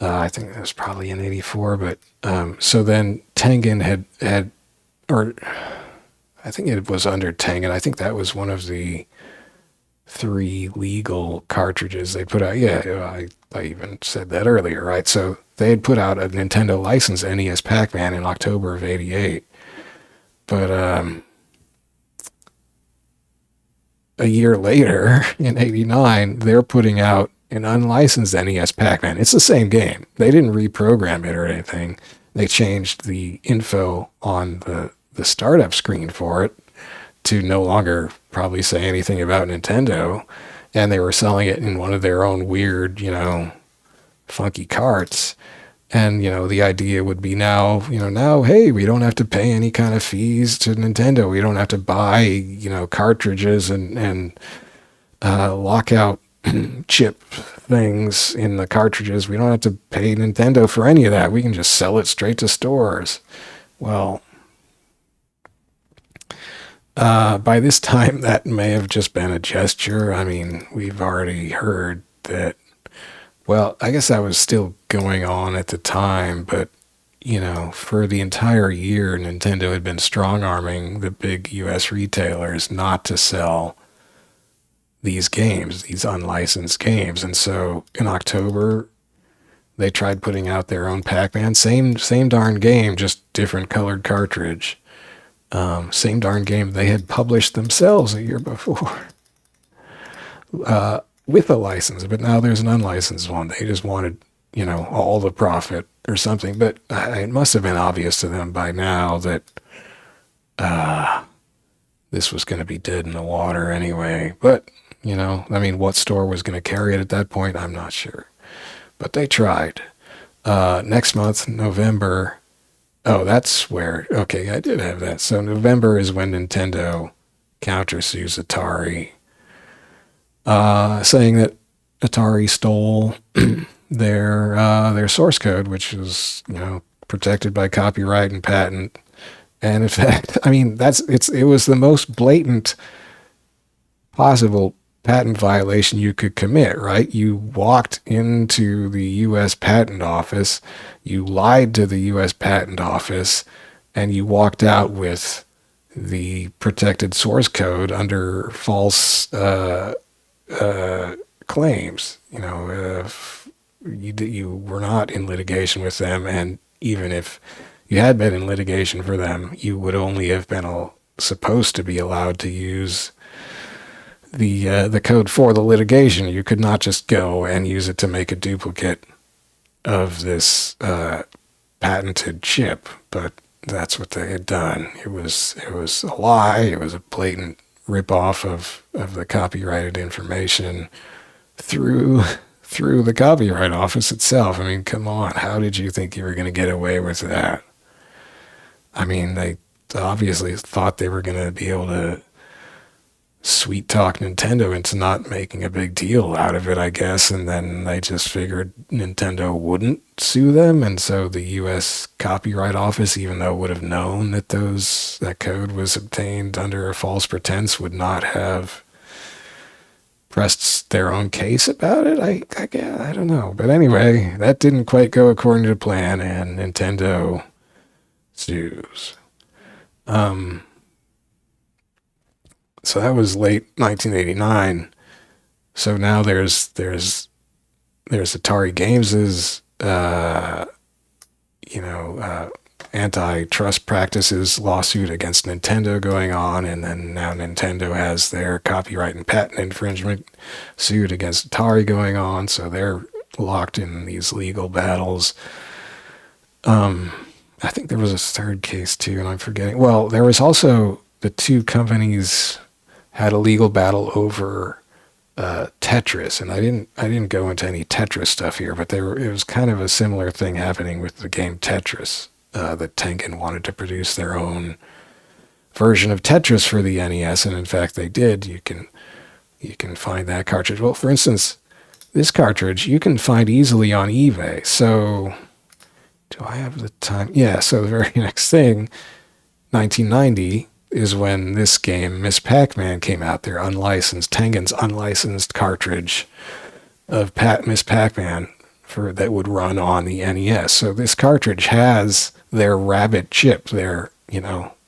I think that was probably in 84, but so then Tengen had, or I think it was under Tengen. I think that was one of the 3 legal cartridges they put out. Yeah, I even said that earlier, right? So they had put out a Nintendo licensed NES Pac-Man in October of 88. But a year later, in 89, they're putting out an unlicensed NES Pac-Man. It's the same game. They didn't reprogram it or anything. They changed the info on the startup screen for it to no longer probably say anything about Nintendo. And they were selling it in one of their own weird, funky carts. And, the idea would be now, hey, we don't have to pay any kind of fees to Nintendo. We don't have to buy, cartridges and lockout chip things in the cartridges. We don't have to pay Nintendo for any of that. We can just sell it straight to stores. Well, by this time, that may have just been a gesture. I mean, we've already heard that. Well, I guess that was still going on at the time, but, for the entire year, Nintendo had been strong-arming the big U.S. retailers not to sell these games, these unlicensed games. And so in October, they tried putting out their own Pac-Man. Same darn game, just different colored cartridge. Same darn game they had published themselves a year before. With a license, but now there's an unlicensed one. They just wanted, all the profit or something. But it must have been obvious to them by now that this was going to be dead in the water anyway. But, what store was going to carry it at that point, I'm not sure. But they tried. Next month, November. Oh, that's where, okay, I did have that. So November is when Nintendo countersues Atari, saying that Atari stole their source code, which is, protected by copyright and patent. And in fact, it was the most blatant possible patent violation you could commit, right? You walked into the U.S. Patent Office, you lied to the U.S. Patent Office, and you walked out with the protected source code under false claims. You were not in litigation with them, and even if you had been in litigation for them, you would only have been supposed to be allowed to use the code for the litigation. You could not just go and use it to make a duplicate of this patented chip, but that's what they had done. It was a lie. It was a blatant ripoff of the copyrighted information through the Copyright Office itself. I mean, come on. How did you think you were going to get away with that? I mean, they obviously thought they were going to be able to sweet talk Nintendo into not making a big deal out of it, I guess, and then they just figured Nintendo wouldn't sue them, and so the U.S. Copyright Office, even though it would have known that that code was obtained under a false pretense, would not have pressed their own case about it. I don't know, but anyway, that didn't quite go according to plan, and Nintendo sues. So that was late 1989. So now there's Atari Games' antitrust practices lawsuit against Nintendo going on, and then now Nintendo has their copyright and patent infringement suit against Atari going on. So they're locked in these legal battles. I think there was a third case too, and I'm forgetting. Well, there was also the two companies had a legal battle over Tetris, and I didn't go into any Tetris stuff here, but it was kind of a similar thing happening with the game Tetris. That Tengen wanted to produce their own version of Tetris for the NES, and in fact they did. You can find that cartridge. Well, for instance, this cartridge you can find easily on eBay. So, do I have the time? Yeah. So the very next thing, 1990. Is when this game, Miss Pac-Man, came out. Their unlicensed, Tengen's unlicensed cartridge of Miss Pac-Man that would run on the NES. So this cartridge has their rabbit chip, their,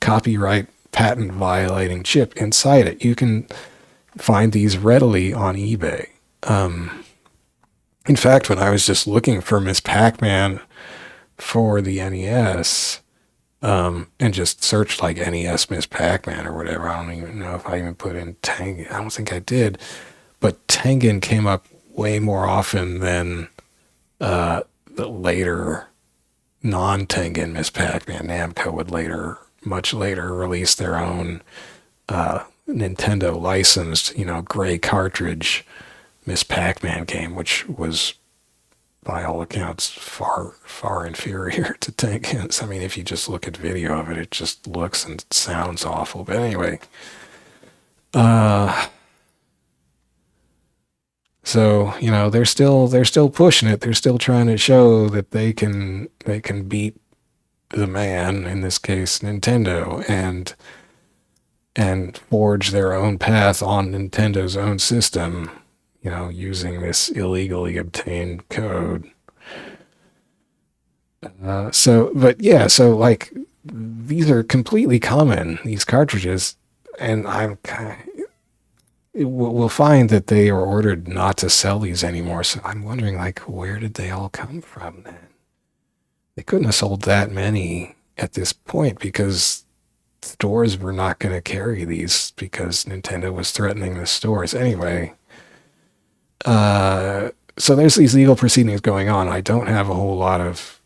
copyright patent violating chip inside it. You can find these readily on eBay. In fact, when I was just looking for Miss Pac-Man for the NES, and just searched like NES Miss Pac-Man or whatever. I don't even know if I even put in Tengen. I don't think I did. But Tengen came up way more often than the later non-Tengen Miss Pac-Man. Namco would much later, release their own Nintendo licensed, gray cartridge Miss Pac-Man game, which was by all accounts, far, far inferior to Tengen's. I mean, if you just look at video of it, it just looks and sounds awful. But anyway, so they're still pushing it. They're still trying to show that they can beat the man, in this case Nintendo, and forge their own path on Nintendo's own system. Using this illegally obtained code. So these are completely common, these cartridges, and we'll find that they are ordered not to sell these anymore. So I'm wondering, where did they all come from then? They couldn't have sold that many at this point because stores were not going to carry these because Nintendo was threatening the stores. Anyway, so there's these legal proceedings going on. I don't have a whole lot of,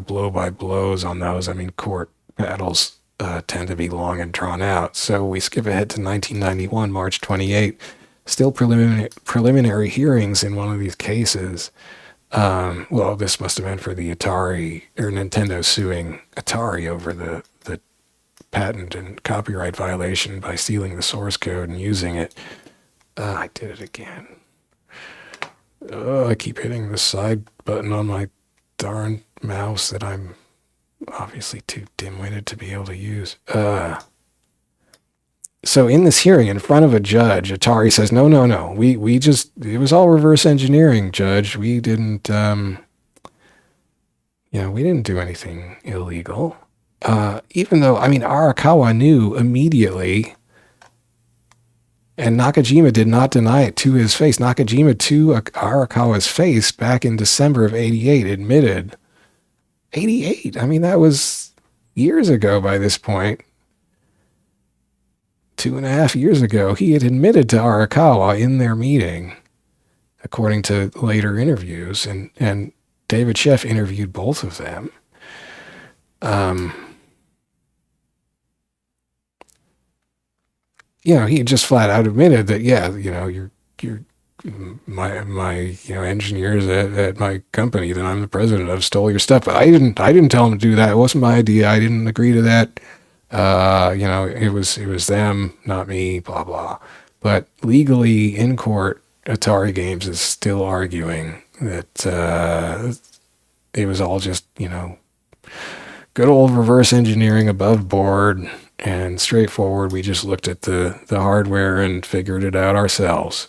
blow by blows on those. I mean, court battles tend to be long and drawn out. So we skip ahead to 1991, March 28. Still preliminary hearings in one of these cases. Well, this must have been for the Atari, or Nintendo suing Atari over the patent and copyright violation by stealing the source code and using it. I did it again. I keep hitting the side button on my darn mouse that I'm obviously too dim-witted to be able to use. So in this hearing in front of a judge, Atari says, no. We just, it was all reverse engineering, Judge. We didn't, we didn't do anything illegal. Even though, I mean, Arakawa knew immediately, and Nakajima did not deny it to his face. Nakajima to Arakawa's face back in December of 88 admitted, 88, I mean, that was years ago by this point. 2.5 years ago, he had admitted to Arakawa in their meeting, according to later interviews, and David Sheff interviewed both of them. He just flat out admitted that, you're my engineers at my company that I'm the president of stole your stuff, but I didn't tell them to do that. It wasn't my idea. I didn't agree to that. It was them, not me, blah, blah. But legally in court, Atari Games is still arguing that it was all just, good old reverse engineering above board and straightforward. We just looked at the hardware and figured it out ourselves.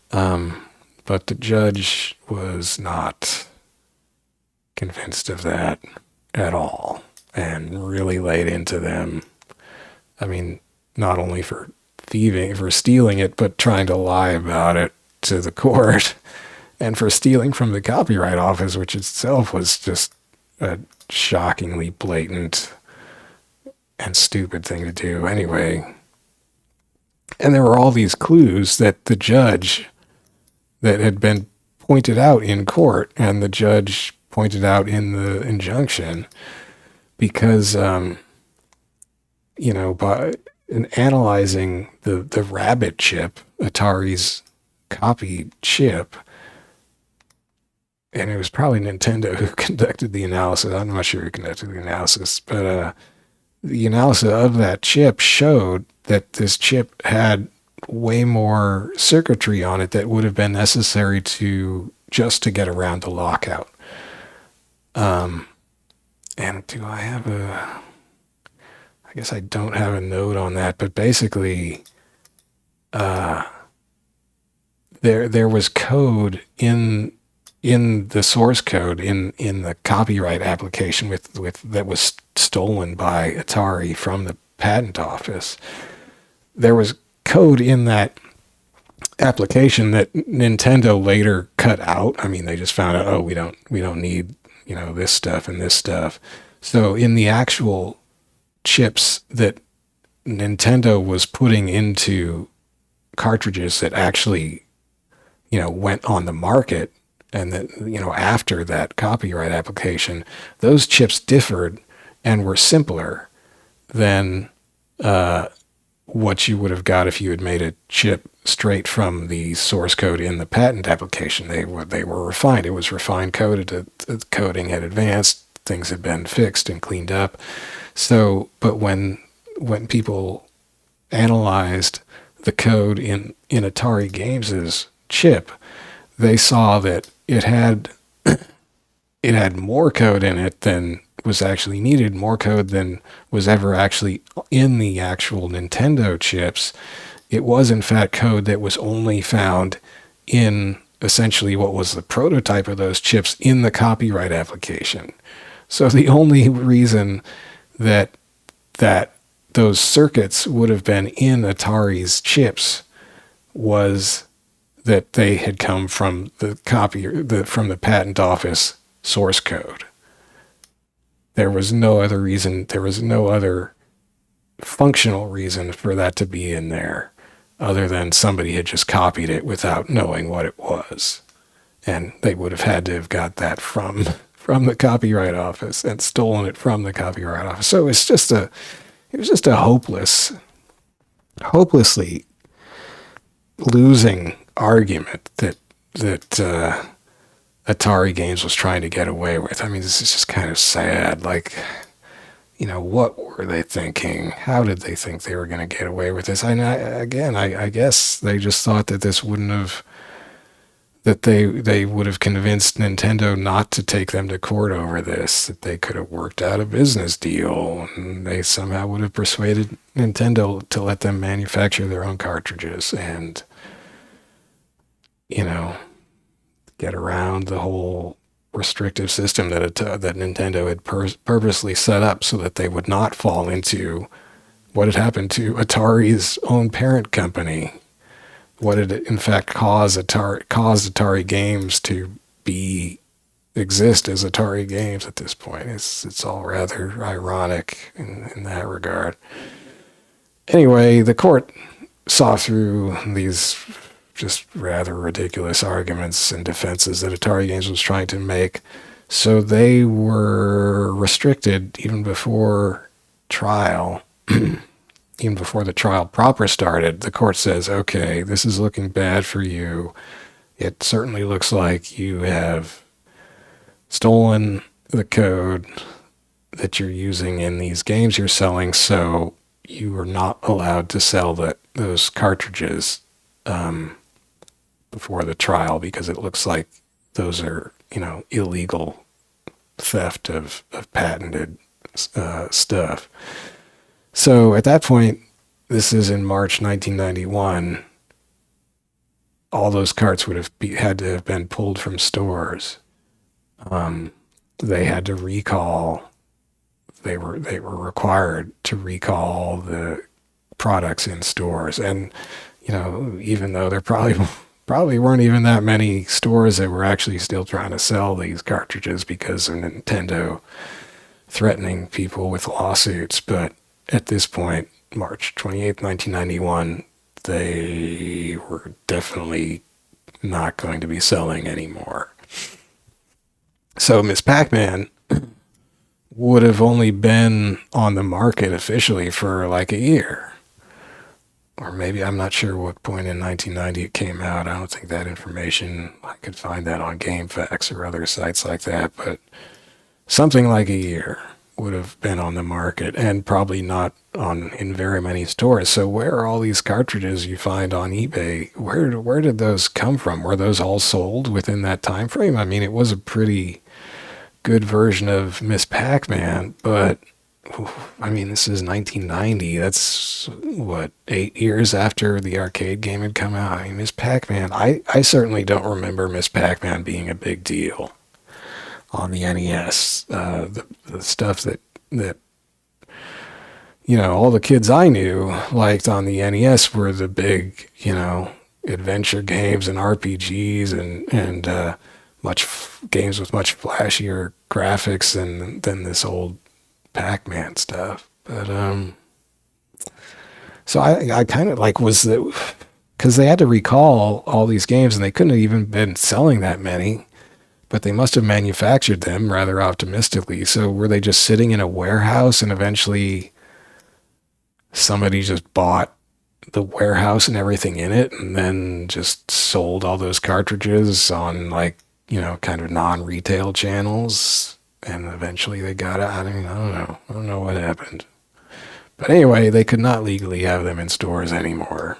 But the judge was not convinced of that at all, and really laid into them. I mean, not only for stealing it, but trying to lie about it to the court, and for stealing from the Copyright Office, which itself was just a shockingly blatant and stupid thing to do anyway. And there were all these clues that the judge, that had been pointed out in court, and the judge pointed out in the injunction, because, by in analyzing the Rabbit chip, Atari's copy chip, and it was probably Nintendo who conducted the analysis. I'm not sure who conducted the analysis, but the analysis of that chip showed that this chip had way more circuitry on it that would have been necessary to get around the lockout. And do I have I guess I don't have a note on that, but basically, there was code in the source code in the copyright application that was stolen by Atari from the patent office. There was code in that application that Nintendo later cut out. I mean, they just found out, we don't need, this stuff and this stuff. So in the actual chips that Nintendo was putting into cartridges that actually, went on the market, and that, after that copyright application, those chips differed and were simpler than what you would have got if you had made a chip straight from the source code in the patent application. They were refined. It was refined coded. The coding had advanced. Things had been fixed and cleaned up. So, but when people analyzed the code in Atari Games' chip, they saw that it had more code in it than was actually needed, more code than was ever actually in the actual Nintendo chips. It was, in fact, code that was only found in essentially what was the prototype of those chips in the copyright application. So the only reason that those circuits would have been in Atari's chips was that they had come from from the patent office source code. There was no other reason. There was no other functional reason for that to be in there, other than somebody had just copied it without knowing what it was, and they would have had to have got that from the Copyright Office and stolen it from the Copyright Office. So it was just a hopelessly losing argument that Atari Games was trying to get away with. I mean, this is just kind of sad. Like, what were they thinking? How did they think they were going to get away with this? I guess they just thought that this wouldn't have that they would have convinced Nintendo not to take them to court over this, that they could have worked out a business deal, and they somehow would have persuaded Nintendo to let them manufacture their own cartridges and, get around the whole restrictive system that Nintendo had purposely set up so that they would not fall into what had happened to Atari's own parent company. What had in fact caused Atari Games to exist as Atari Games at this point. It's all rather ironic in that regard. Anyway, the court saw through these just rather ridiculous arguments and defenses that Atari Games was trying to make, so they were restricted even before trial. Even before the trial proper started. The court says, okay, this is looking bad for you. It certainly looks like you have stolen the code that you're using in these games you're selling, so you are not allowed to sell those cartridges before the trial, because it looks like those are, illegal theft of patented stuff. So at that point, this is in March 1991, all those carts would have had to have been pulled from stores. They had to recall. They were required to recall the products in stores, and even though there probably weren't even that many stores that were actually still trying to sell these cartridges because of Nintendo threatening people with lawsuits, but at this point, March 28th, 1991, they were definitely not going to be selling anymore. So Miss Pac-Man would have only been on the market officially for like a year. Or maybe, I'm not sure what point in 1990 it came out. I don't think that information, I could find that on GameFAQs or other sites like that, but something like a year would have been on the market, and probably not in very many stores. So where are all these cartridges you find on eBay? Where did those come from? Were those all sold within that time frame? I mean, it was a pretty good version of Miss Pac-Man, but I mean, this is 1990. That's what, 8 years after the arcade game had come out. I mean, Miss Pac-Man, I certainly don't remember Miss Pac-Man being a big deal on the NES. The stuff that all the kids I knew liked on the NES were the big, adventure games and RPGs and games with much flashier graphics than this old Pac-Man stuff. But so I kind of was that, because they had to recall all these games and they couldn't have even been selling that many. But they must have manufactured them rather optimistically. So were they just sitting in a warehouse and eventually somebody just bought the warehouse and everything in it and then just sold all those cartridges on kind of non-retail channels, and eventually they got it? I don't know. I don't know what happened. But anyway, they could not legally have them in stores anymore.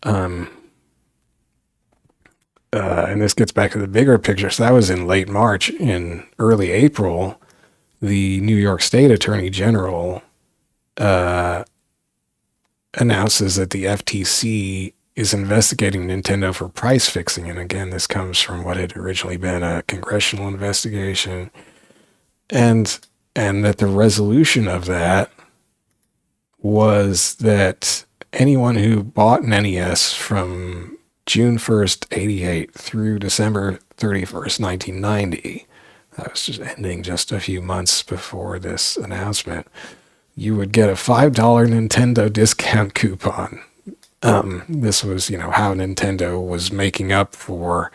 And this gets back to the bigger picture. So that was in late March. In early April, the New York State Attorney General announces that the FTC is investigating Nintendo for price fixing. And again, this comes from what had originally been a congressional investigation. And that the resolution of that was that anyone who bought an NES from June 1st, 88 through December 31st, 1990, that was just ending just a few months before this announcement, you would get a $5 Nintendo discount coupon. This was, how Nintendo was making up for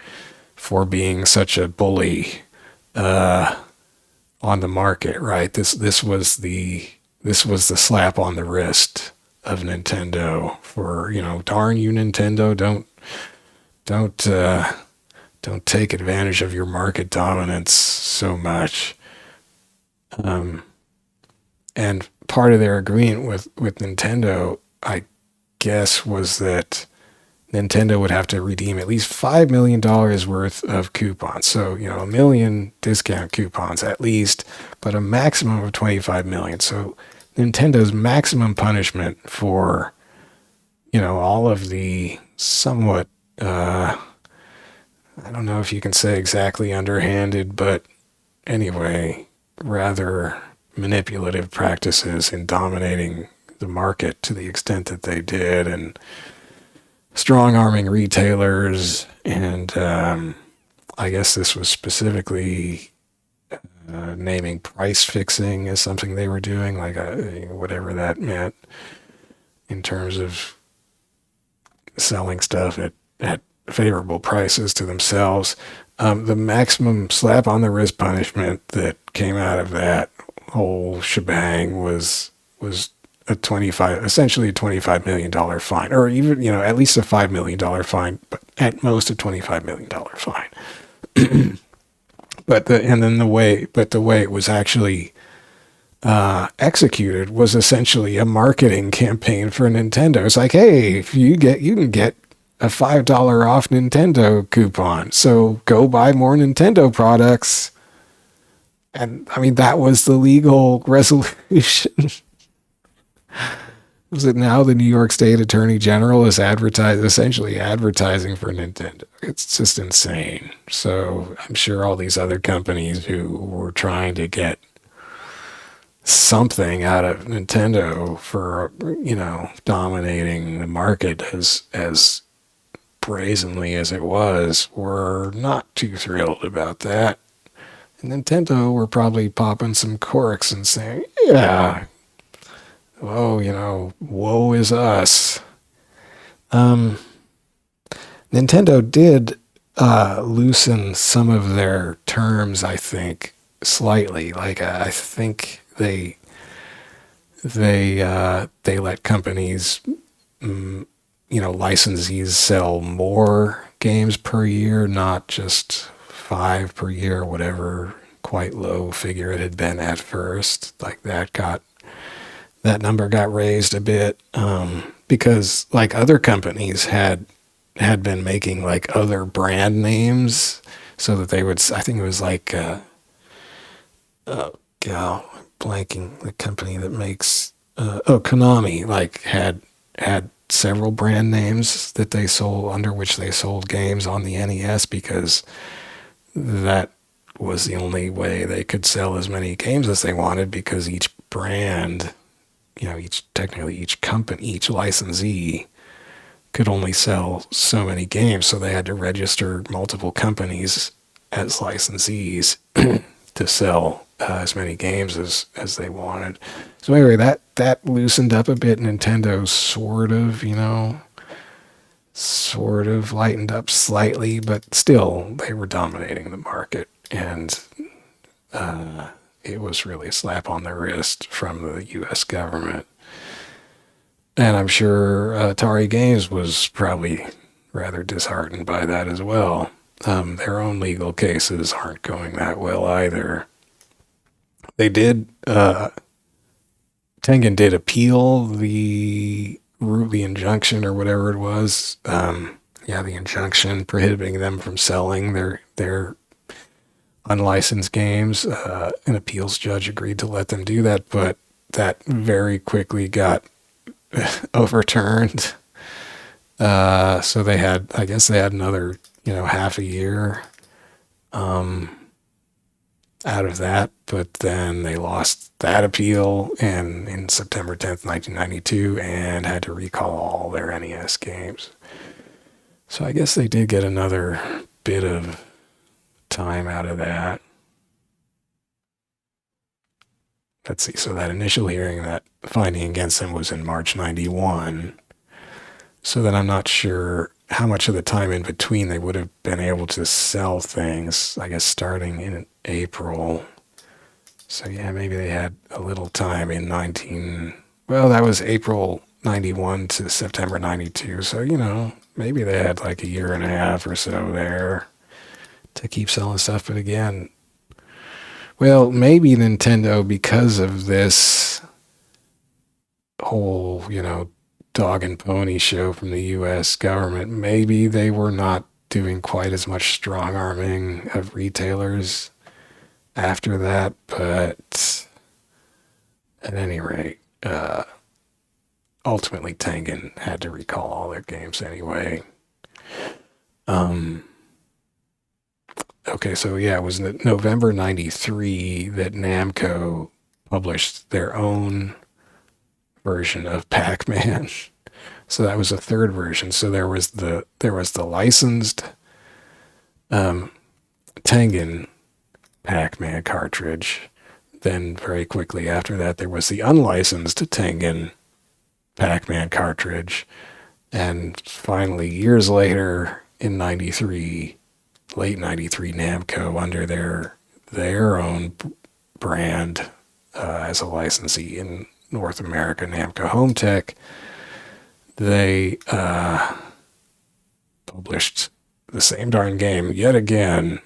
being such a bully on the market, right? This was the slap on the wrist of Nintendo for, darn you, Nintendo, don't take advantage of your market dominance so much. And part of their agreement with Nintendo, I guess, was that Nintendo would have to redeem at least $5 million worth of coupons. So, a million discount coupons at least, but a maximum of 25 million. So Nintendo's maximum punishment for, all of the somewhat, I don't know if you can say exactly underhanded, but anyway, rather manipulative practices in dominating the market to the extent that they did, and strong-arming retailers, and I guess this was specifically naming price fixing as something they were doing, like whatever that meant, in terms of selling stuff at favorable prices to themselves. The maximum slap on the wrist punishment that came out of that whole shebang was essentially a $25 million fine, or even, at least a $5 million fine, but at most a $25 million fine. But the way it was actually executed was essentially a marketing campaign for Nintendo. It's like, hey, if you can get a $5 off Nintendo coupon, so go buy more Nintendo products. And I mean, that was the legal resolution. Was it now the New York State Attorney General is essentially advertising for Nintendo? It's just insane. So I'm sure all these other companies who were trying to get something out of Nintendo for, dominating the market as brazenly as it was, were not too thrilled about that. And Nintendo were probably popping some corks and saying, yeah, oh, woe is us. Nintendo did loosen some of their terms, I think, slightly. Like, I think they let companies, licensees sell more games per year, not just 5 per year, whatever quite low figure it had been at first. Like that number got raised a bit, because like other companies had been making like other brand names so that they would, I think it was like, blanking, the company that makes, Konami, like had several brand names that they sold, under which they sold games on the NES, because that was the only way they could sell as many games as they wanted, because each brand, each company, each licensee could only sell so many games, so they had to register multiple companies as licensees to sell as many games as they wanted. So anyway, that loosened up a bit. Nintendo sort of lightened up slightly, but still they were dominating the market, and it was really a slap on the wrist from the U.S. government. And I'm sure Atari Games was probably rather disheartened by that as well. Their own legal cases aren't going that well either. They did, Tengen did appeal the injunction or whatever it was. The injunction prohibiting them from selling their unlicensed games. An appeals judge agreed to let them do that, but that very quickly got overturned. So they had another, half a year out of that, but then they lost that appeal in September 10th, 1992, and had to recall all their NES games. So I guess they did get another bit of time out of that. Let's see, so that initial hearing, that finding against them, was in March 91. So then I'm not sure how much of the time in between they would have been able to sell things, I guess starting in April. So yeah, maybe they had a little time in that was April 91 to September 92. So, maybe they had like a year and a half or so there to keep selling stuff. But again, well, maybe Nintendo, because of this whole, dog and pony show from the U.S. government. Maybe they were not doing quite as much strong arming of retailers after that, but at any rate, ultimately Tengen had to recall all their games anyway. Okay, so yeah, it was November 93 that Namco published their own version of Pac-Man. So that was a third version. So there was the licensed Tengen Pac-Man cartridge. Then very quickly after that, there was the unlicensed Tengen Pac-Man cartridge. And finally, years later, in 93, late 93, Namco, under their own brand as a licensee in North America, Namco Home Tech, they published the same darn game yet again,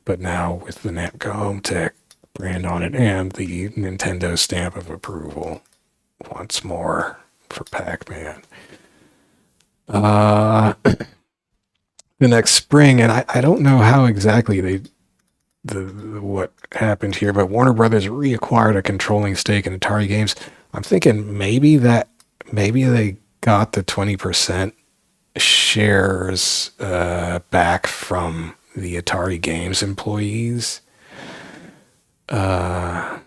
but now with the Namco Home Tech brand on it and the Nintendo stamp of approval once more for Pac-Man. The next spring, and I don't know how exactly what happened here, but Warner Brothers reacquired a controlling stake in Atari Games. I'm thinking maybe they got the 20% shares back from the Atari Games employees, because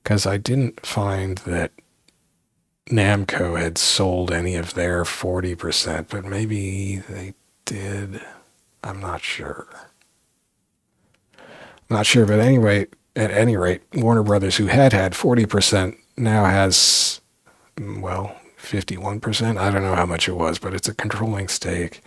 I didn't find that Namco had sold any of their 40%, but maybe they did. I'm not sure. But anyway, at any rate, Warner Brothers, who had 40%, now has, well, 51%. I don't know how much it was, but it's a controlling stake.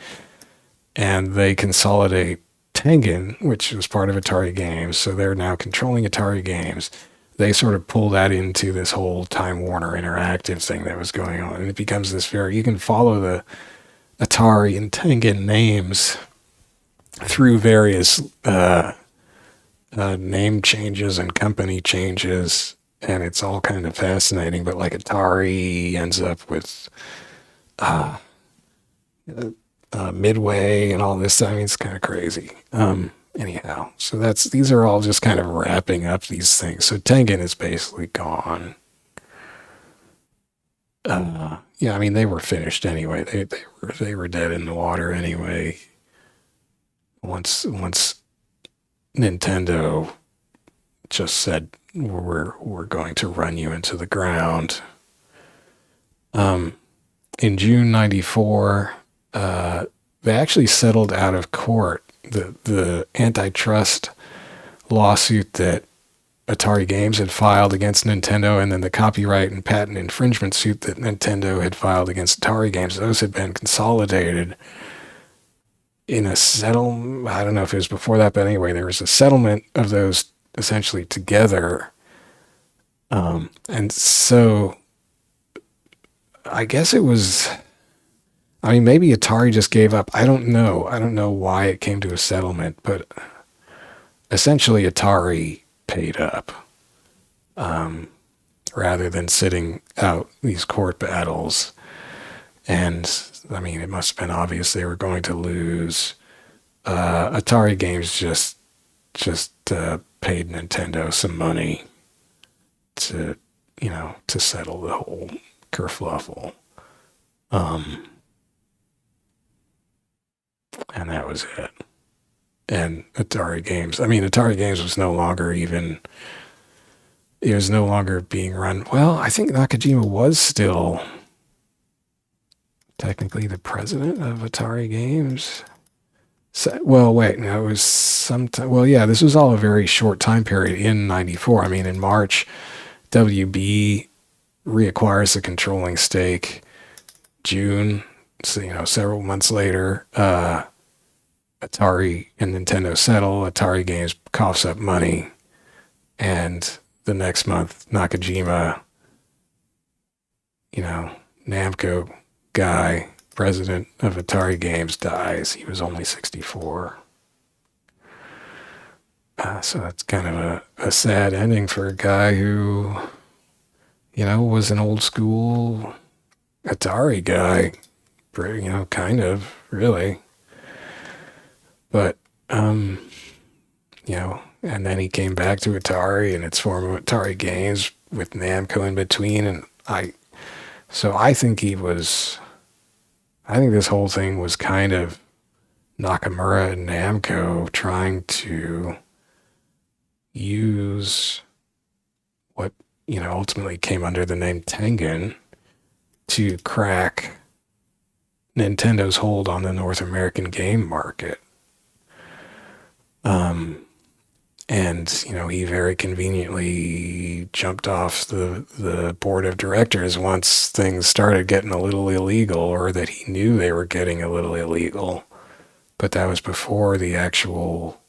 And they consolidate Tengen, which was part of Atari Games, so they're now controlling Atari Games. They sort of pull that into this whole Time Warner Interactive thing that was going on. And it becomes this you can follow the Atari and Tengen names through various name changes and company changes, and it's all kind of fascinating. But like Atari ends up with Midway and all this. I mean, it's kind of crazy. Anyhow, so these are all just kind of wrapping up these things. So Tengen is basically gone. Yeah, I mean, they were finished anyway. They were dead in the water anyway. Once Nintendo just said we're going to run you into the ground. In June '94, they actually settled out of court the antitrust lawsuit that Atari Games had filed against Nintendo, and then the copyright and patent infringement suit that Nintendo had filed against Atari Games. Those had been consolidated in a settlement. I don't know if it was before that, but anyway, there was a settlement of those essentially together. And so I guess it was, I mean, maybe Atari just gave up. I don't know. I don't know why it came to a settlement, but essentially Atari paid up rather than sitting out these court battles. And I mean, it must have been obvious they were going to lose. Atari Games just paid Nintendo some money to settle the whole kerfluffle. And that was it. And Atari Games was no longer being run. Well, I think Nakajima was still technically the president of Atari Games. So, well, wait, no, it was sometime. Well, yeah, this was all a very short time period in '94. I mean, in March, WB reacquires the controlling stake. June, so, several months later, Atari and Nintendo settle. Atari Games coughs up money, and the next month, Nakajima, Namco guy, president of Atari Games, dies. He was only 64. So that's kind of a sad ending for a guy who, was an old school Atari guy, kind of, really. But, and then he came back to Atari and its former Atari Games with Namco in between. And I think I think this whole thing was kind of Nakamura and Namco trying to use what, ultimately came under the name Tengen to crack Nintendo's hold on the North American game market. And, he very conveniently jumped off the board of directors once things started getting a little illegal, or that he knew they were getting a little illegal. But that was before the actual,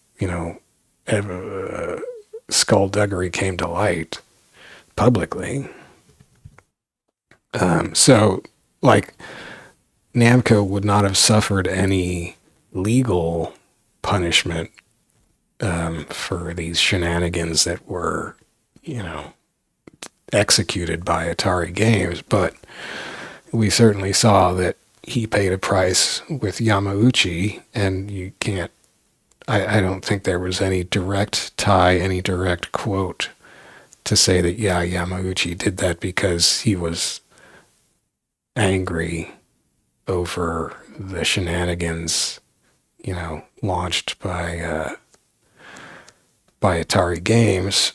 skullduggery came to light publicly. So, Namco would not have suffered any legal punishment for these shenanigans that were, executed by Atari Games, but we certainly saw that he paid a price with Yamauchi, and you can't, I don't think there was any direct tie, any direct quote to say that, yeah, Yamauchi did that because he was angry over the shenanigans, launched by Atari Games,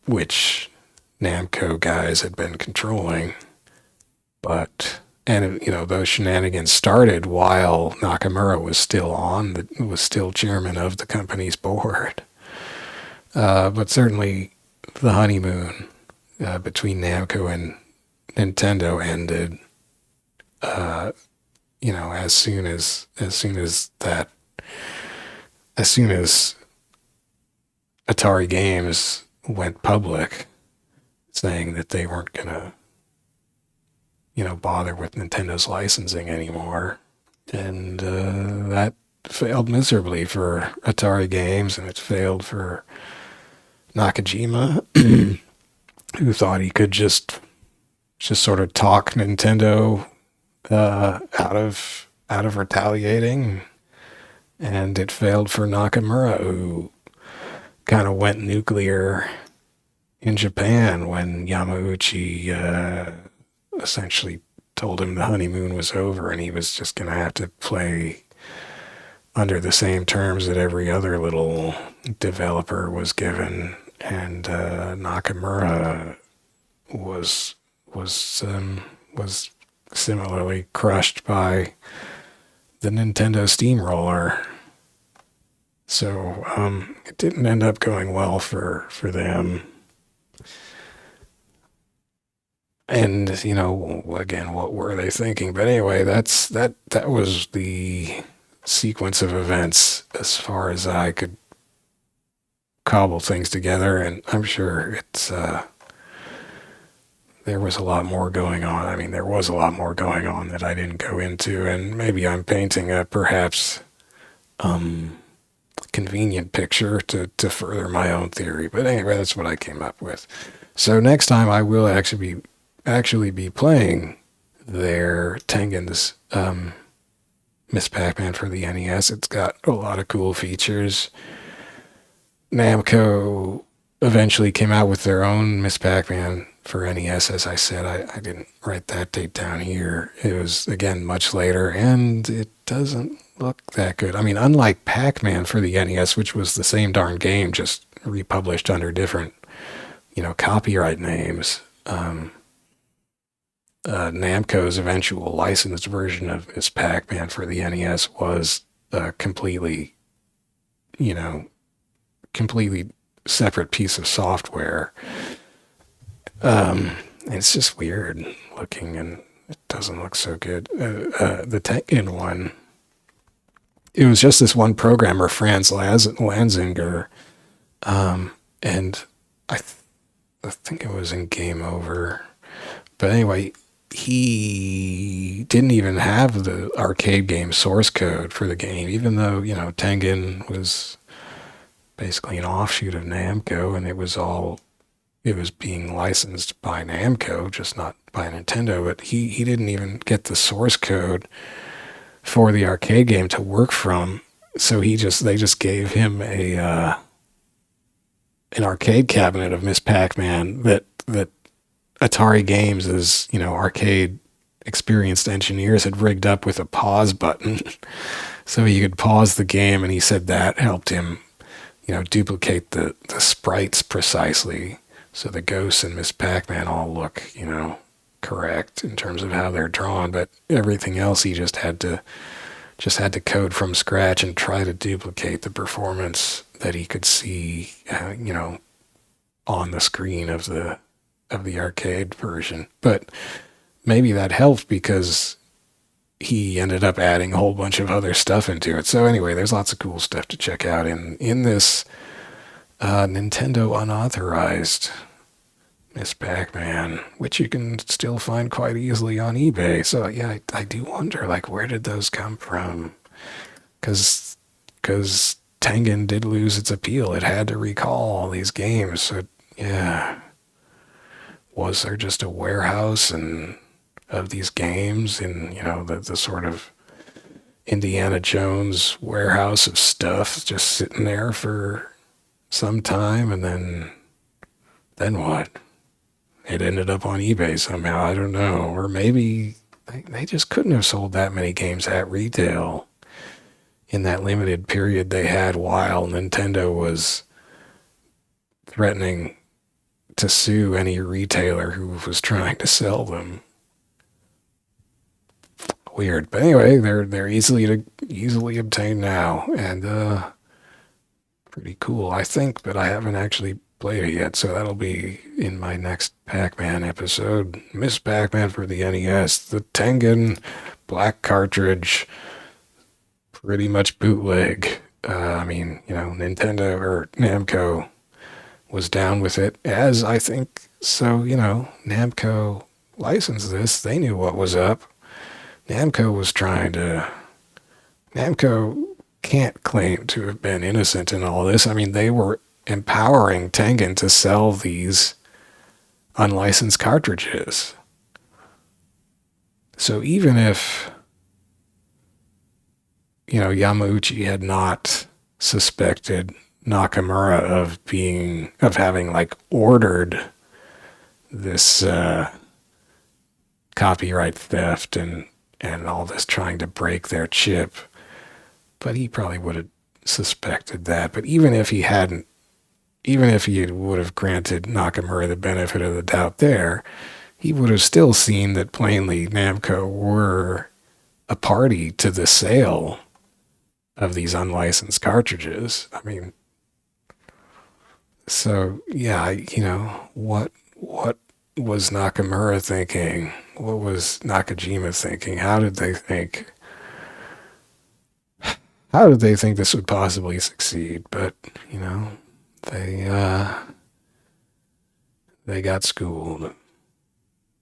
which Namco guys had been controlling. But, and those shenanigans started while Nakamura was still chairman of the company's board. But certainly the honeymoon between Namco and Nintendo ended, as soon as Atari Games went public, saying that they weren't gonna, bother with Nintendo's licensing anymore. And that failed miserably for Atari Games, and it failed for Nakajima, who thought he could just sort of talk Nintendo out of retaliating. And it failed for Nakamura, who kind of went nuclear in Japan when Yamauchi essentially told him the honeymoon was over and he was just going to have to play under the same terms that every other little developer was given. And Nakamura was similarly crushed by the Nintendo steamroller. So it didn't end up going well for them. And, again, what were they thinking? But anyway, that was the sequence of events as far as I could cobble things together. And I'm sure there was a lot more going on. I mean, there was a lot more going on that I didn't go into. And maybe I'm painting a perhaps convenient picture to further my own theory. But anyway, that's what I came up with. So next time I will actually be playing their Tengen's Miss Pac-Man for the NES. It's got a lot of cool features. Namco eventually came out with their own Miss Pac-Man for NES, as I said. I didn't write that date down here. It was, again, much later, and it doesn't look that good. I mean, unlike Pac-Man for the NES, which was the same darn game, just republished under different, copyright names, Namco's eventual licensed version of Miss Pac-Man for the NES was a completely separate piece of software. It's just weird looking, and it doesn't look so good. The Tengen one, it was just this one programmer, Franz Lanzinger, and I think it was in Game Over. But anyway, he didn't even have the arcade game source code for the game, even though, Tengen was basically an offshoot of Namco, and it was all it was being licensed by Namco, just not by Nintendo. But he didn't even get the source code for the arcade game to work from. So they just gave him a an arcade cabinet of Miss Pac-Man that Atari Games, as arcade experienced engineers, had rigged up with a pause button, so you could pause the game. And he said that helped him, duplicate the sprites precisely, so the ghosts and Miss Pac-Man all look, correct in terms of how they're drawn. But everything else, he just had to code from scratch and try to duplicate the performance that he could see, on the screen of the arcade version. But maybe that helped because he ended up adding a whole bunch of other stuff into it. So anyway, there's lots of cool stuff to check out in this Nintendo unauthorized Miss Pac-Man, which you can still find quite easily on eBay. So yeah, I do wonder, like, where did those come from? Because Tengen did lose its appeal. It had to recall all these games. So yeah, was there just a warehouse of these games in the sort of Indiana Jones warehouse of stuff just sitting there for some time, and then what? It ended up on eBay somehow. I don't know. Or maybe they just couldn't have sold that many games at retail in that limited period they had while Nintendo was threatening to sue any retailer who was trying to sell them. Weird. But anyway, they're easily obtained now, and pretty cool, I think, but I haven't actually played it yet, so that'll be in my next Pac-Man episode. Miss Pac-Man for the NES, the Tengen black cartridge, pretty much bootleg. Nintendo or Namco was down with it, as I think. So, Namco licensed this. They knew what was up. Namco can't claim to have been innocent in all this. I mean, they were empowering Tengen to sell these unlicensed cartridges. So even if, Yamauchi had not suspected Nakamura of having like ordered this copyright theft and all this trying to break their chip, but he probably would have suspected that. But even if he hadn't, even if he would have granted Nakamura the benefit of the doubt there, he would have still seen that plainly Namco were a party to the sale of these unlicensed cartridges. I mean, so yeah, what was Nakamura thinking? What was Nakajima thinking? How did they think this would possibly succeed? But, they got schooled.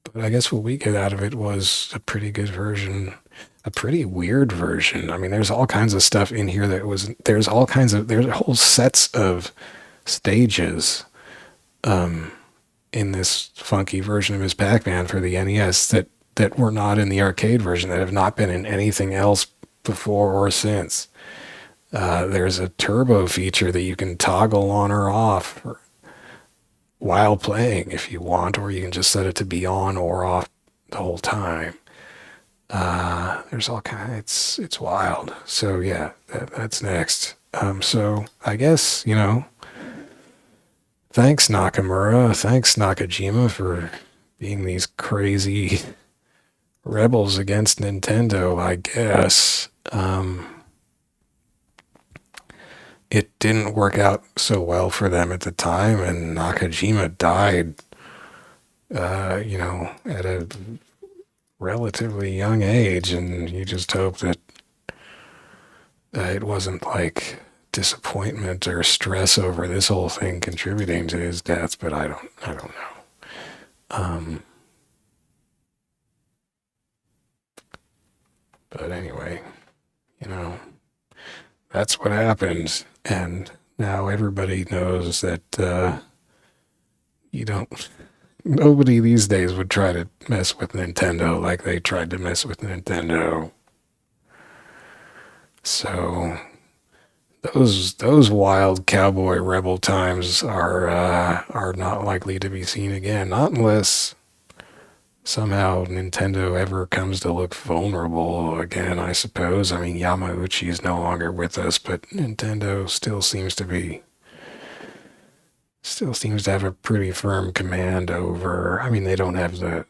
But I guess what we get out of it was a pretty good version, a pretty weird version. I mean, there's all kinds of stuff in here there's whole sets of stages in this funky version of Miss Pac-Man for the NES that were not in the arcade version, that have not been in anything else before or since. There's a turbo feature that you can toggle on or off while playing if you want, or you can just set it to be on or off the whole time. There's all kinds. It's wild. So yeah, that's next. So I guess, thanks Nakamura, thanks Nakajima for being these crazy rebels against Nintendo, I guess. It didn't work out so well for them at the time, and Nakajima died, at a relatively young age, and you just hope that it wasn't like disappointment or stress over this whole thing contributing to his death, but I don't know. But anyway, that's what happened, and now everybody knows that You don't. Nobody these days would try to mess with Nintendo like they tried to mess with Nintendo. So those wild cowboy rebel times are not likely to be seen again, not unless somehow Nintendo ever comes to look vulnerable again, I suppose. I mean, Yamauchi is no longer with us, but Nintendo still seems to have a pretty firm command over. I mean, they don't have the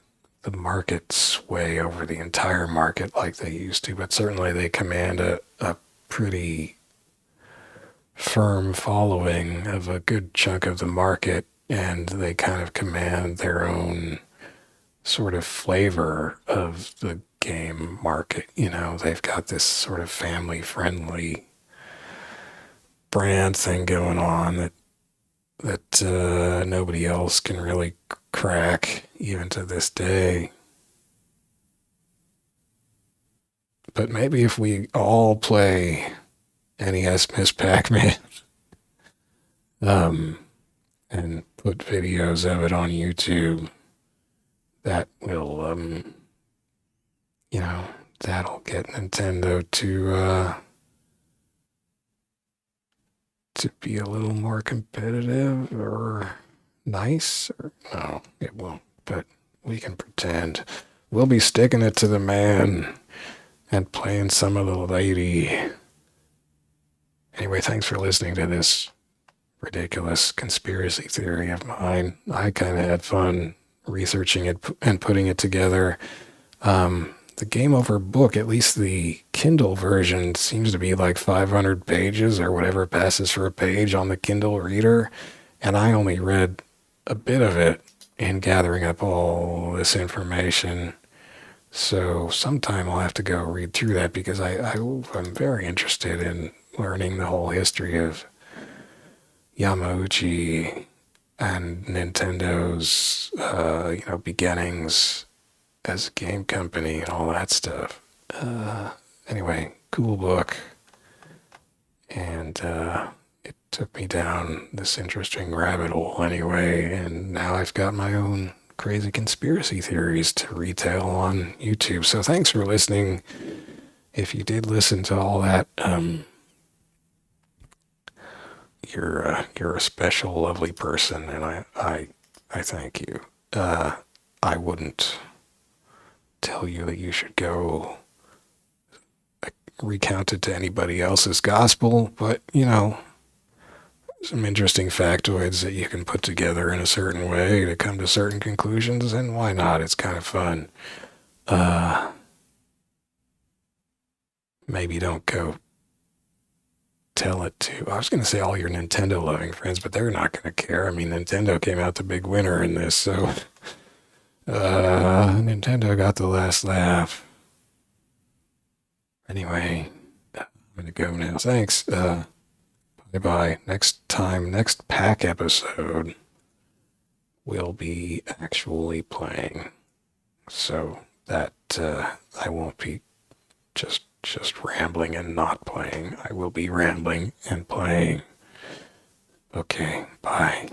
market sway over the entire market like they used to, but certainly they command a pretty firm following of a good chunk of the market, and they kind of command their own sort of flavor of the game market. You know, they've got this sort of family friendly brand thing going on that nobody else can really crack even to this day. But maybe if we all play NES Miss Pac-Man um, and put videos of it on YouTube, that will, that'll get Nintendo to be a little more competitive or nice. Or, no, it won't, but we can pretend. We'll be sticking it to the man and playing some of the lady. Anyway, thanks for listening to this ridiculous conspiracy theory of mine. I kind of had fun researching it and putting it together. The Game Over book, at least the Kindle version, seems to be like 500 pages or whatever passes for a page on the Kindle reader, and I only read a bit of it in gathering up all this information. So sometime I'll have to go read through that because I'm very interested in learning the whole history of Yamauchi and Nintendo's, beginnings as a game company and all that stuff. Anyway, cool book. And it took me down this interesting rabbit hole anyway, and now I've got my own crazy conspiracy theories to retail on YouTube. So thanks for listening. If you did listen to all that, you're a special, lovely person, and I thank you. I wouldn't tell you that you should go recount it to anybody else's gospel, but some interesting factoids that you can put together in a certain way to come to certain conclusions, and why not? It's kind of fun. Maybe don't go tell it to, I was going to say all your Nintendo loving friends, but they're not going to care. I mean, Nintendo came out the big winner in this, so Nintendo got the last laugh. Anyway, I'm going to go now. Thanks. Bye-bye. Next Pac episode, we'll be actually playing. So that I won't be just rambling and not playing. I will be rambling and playing. Okay, bye.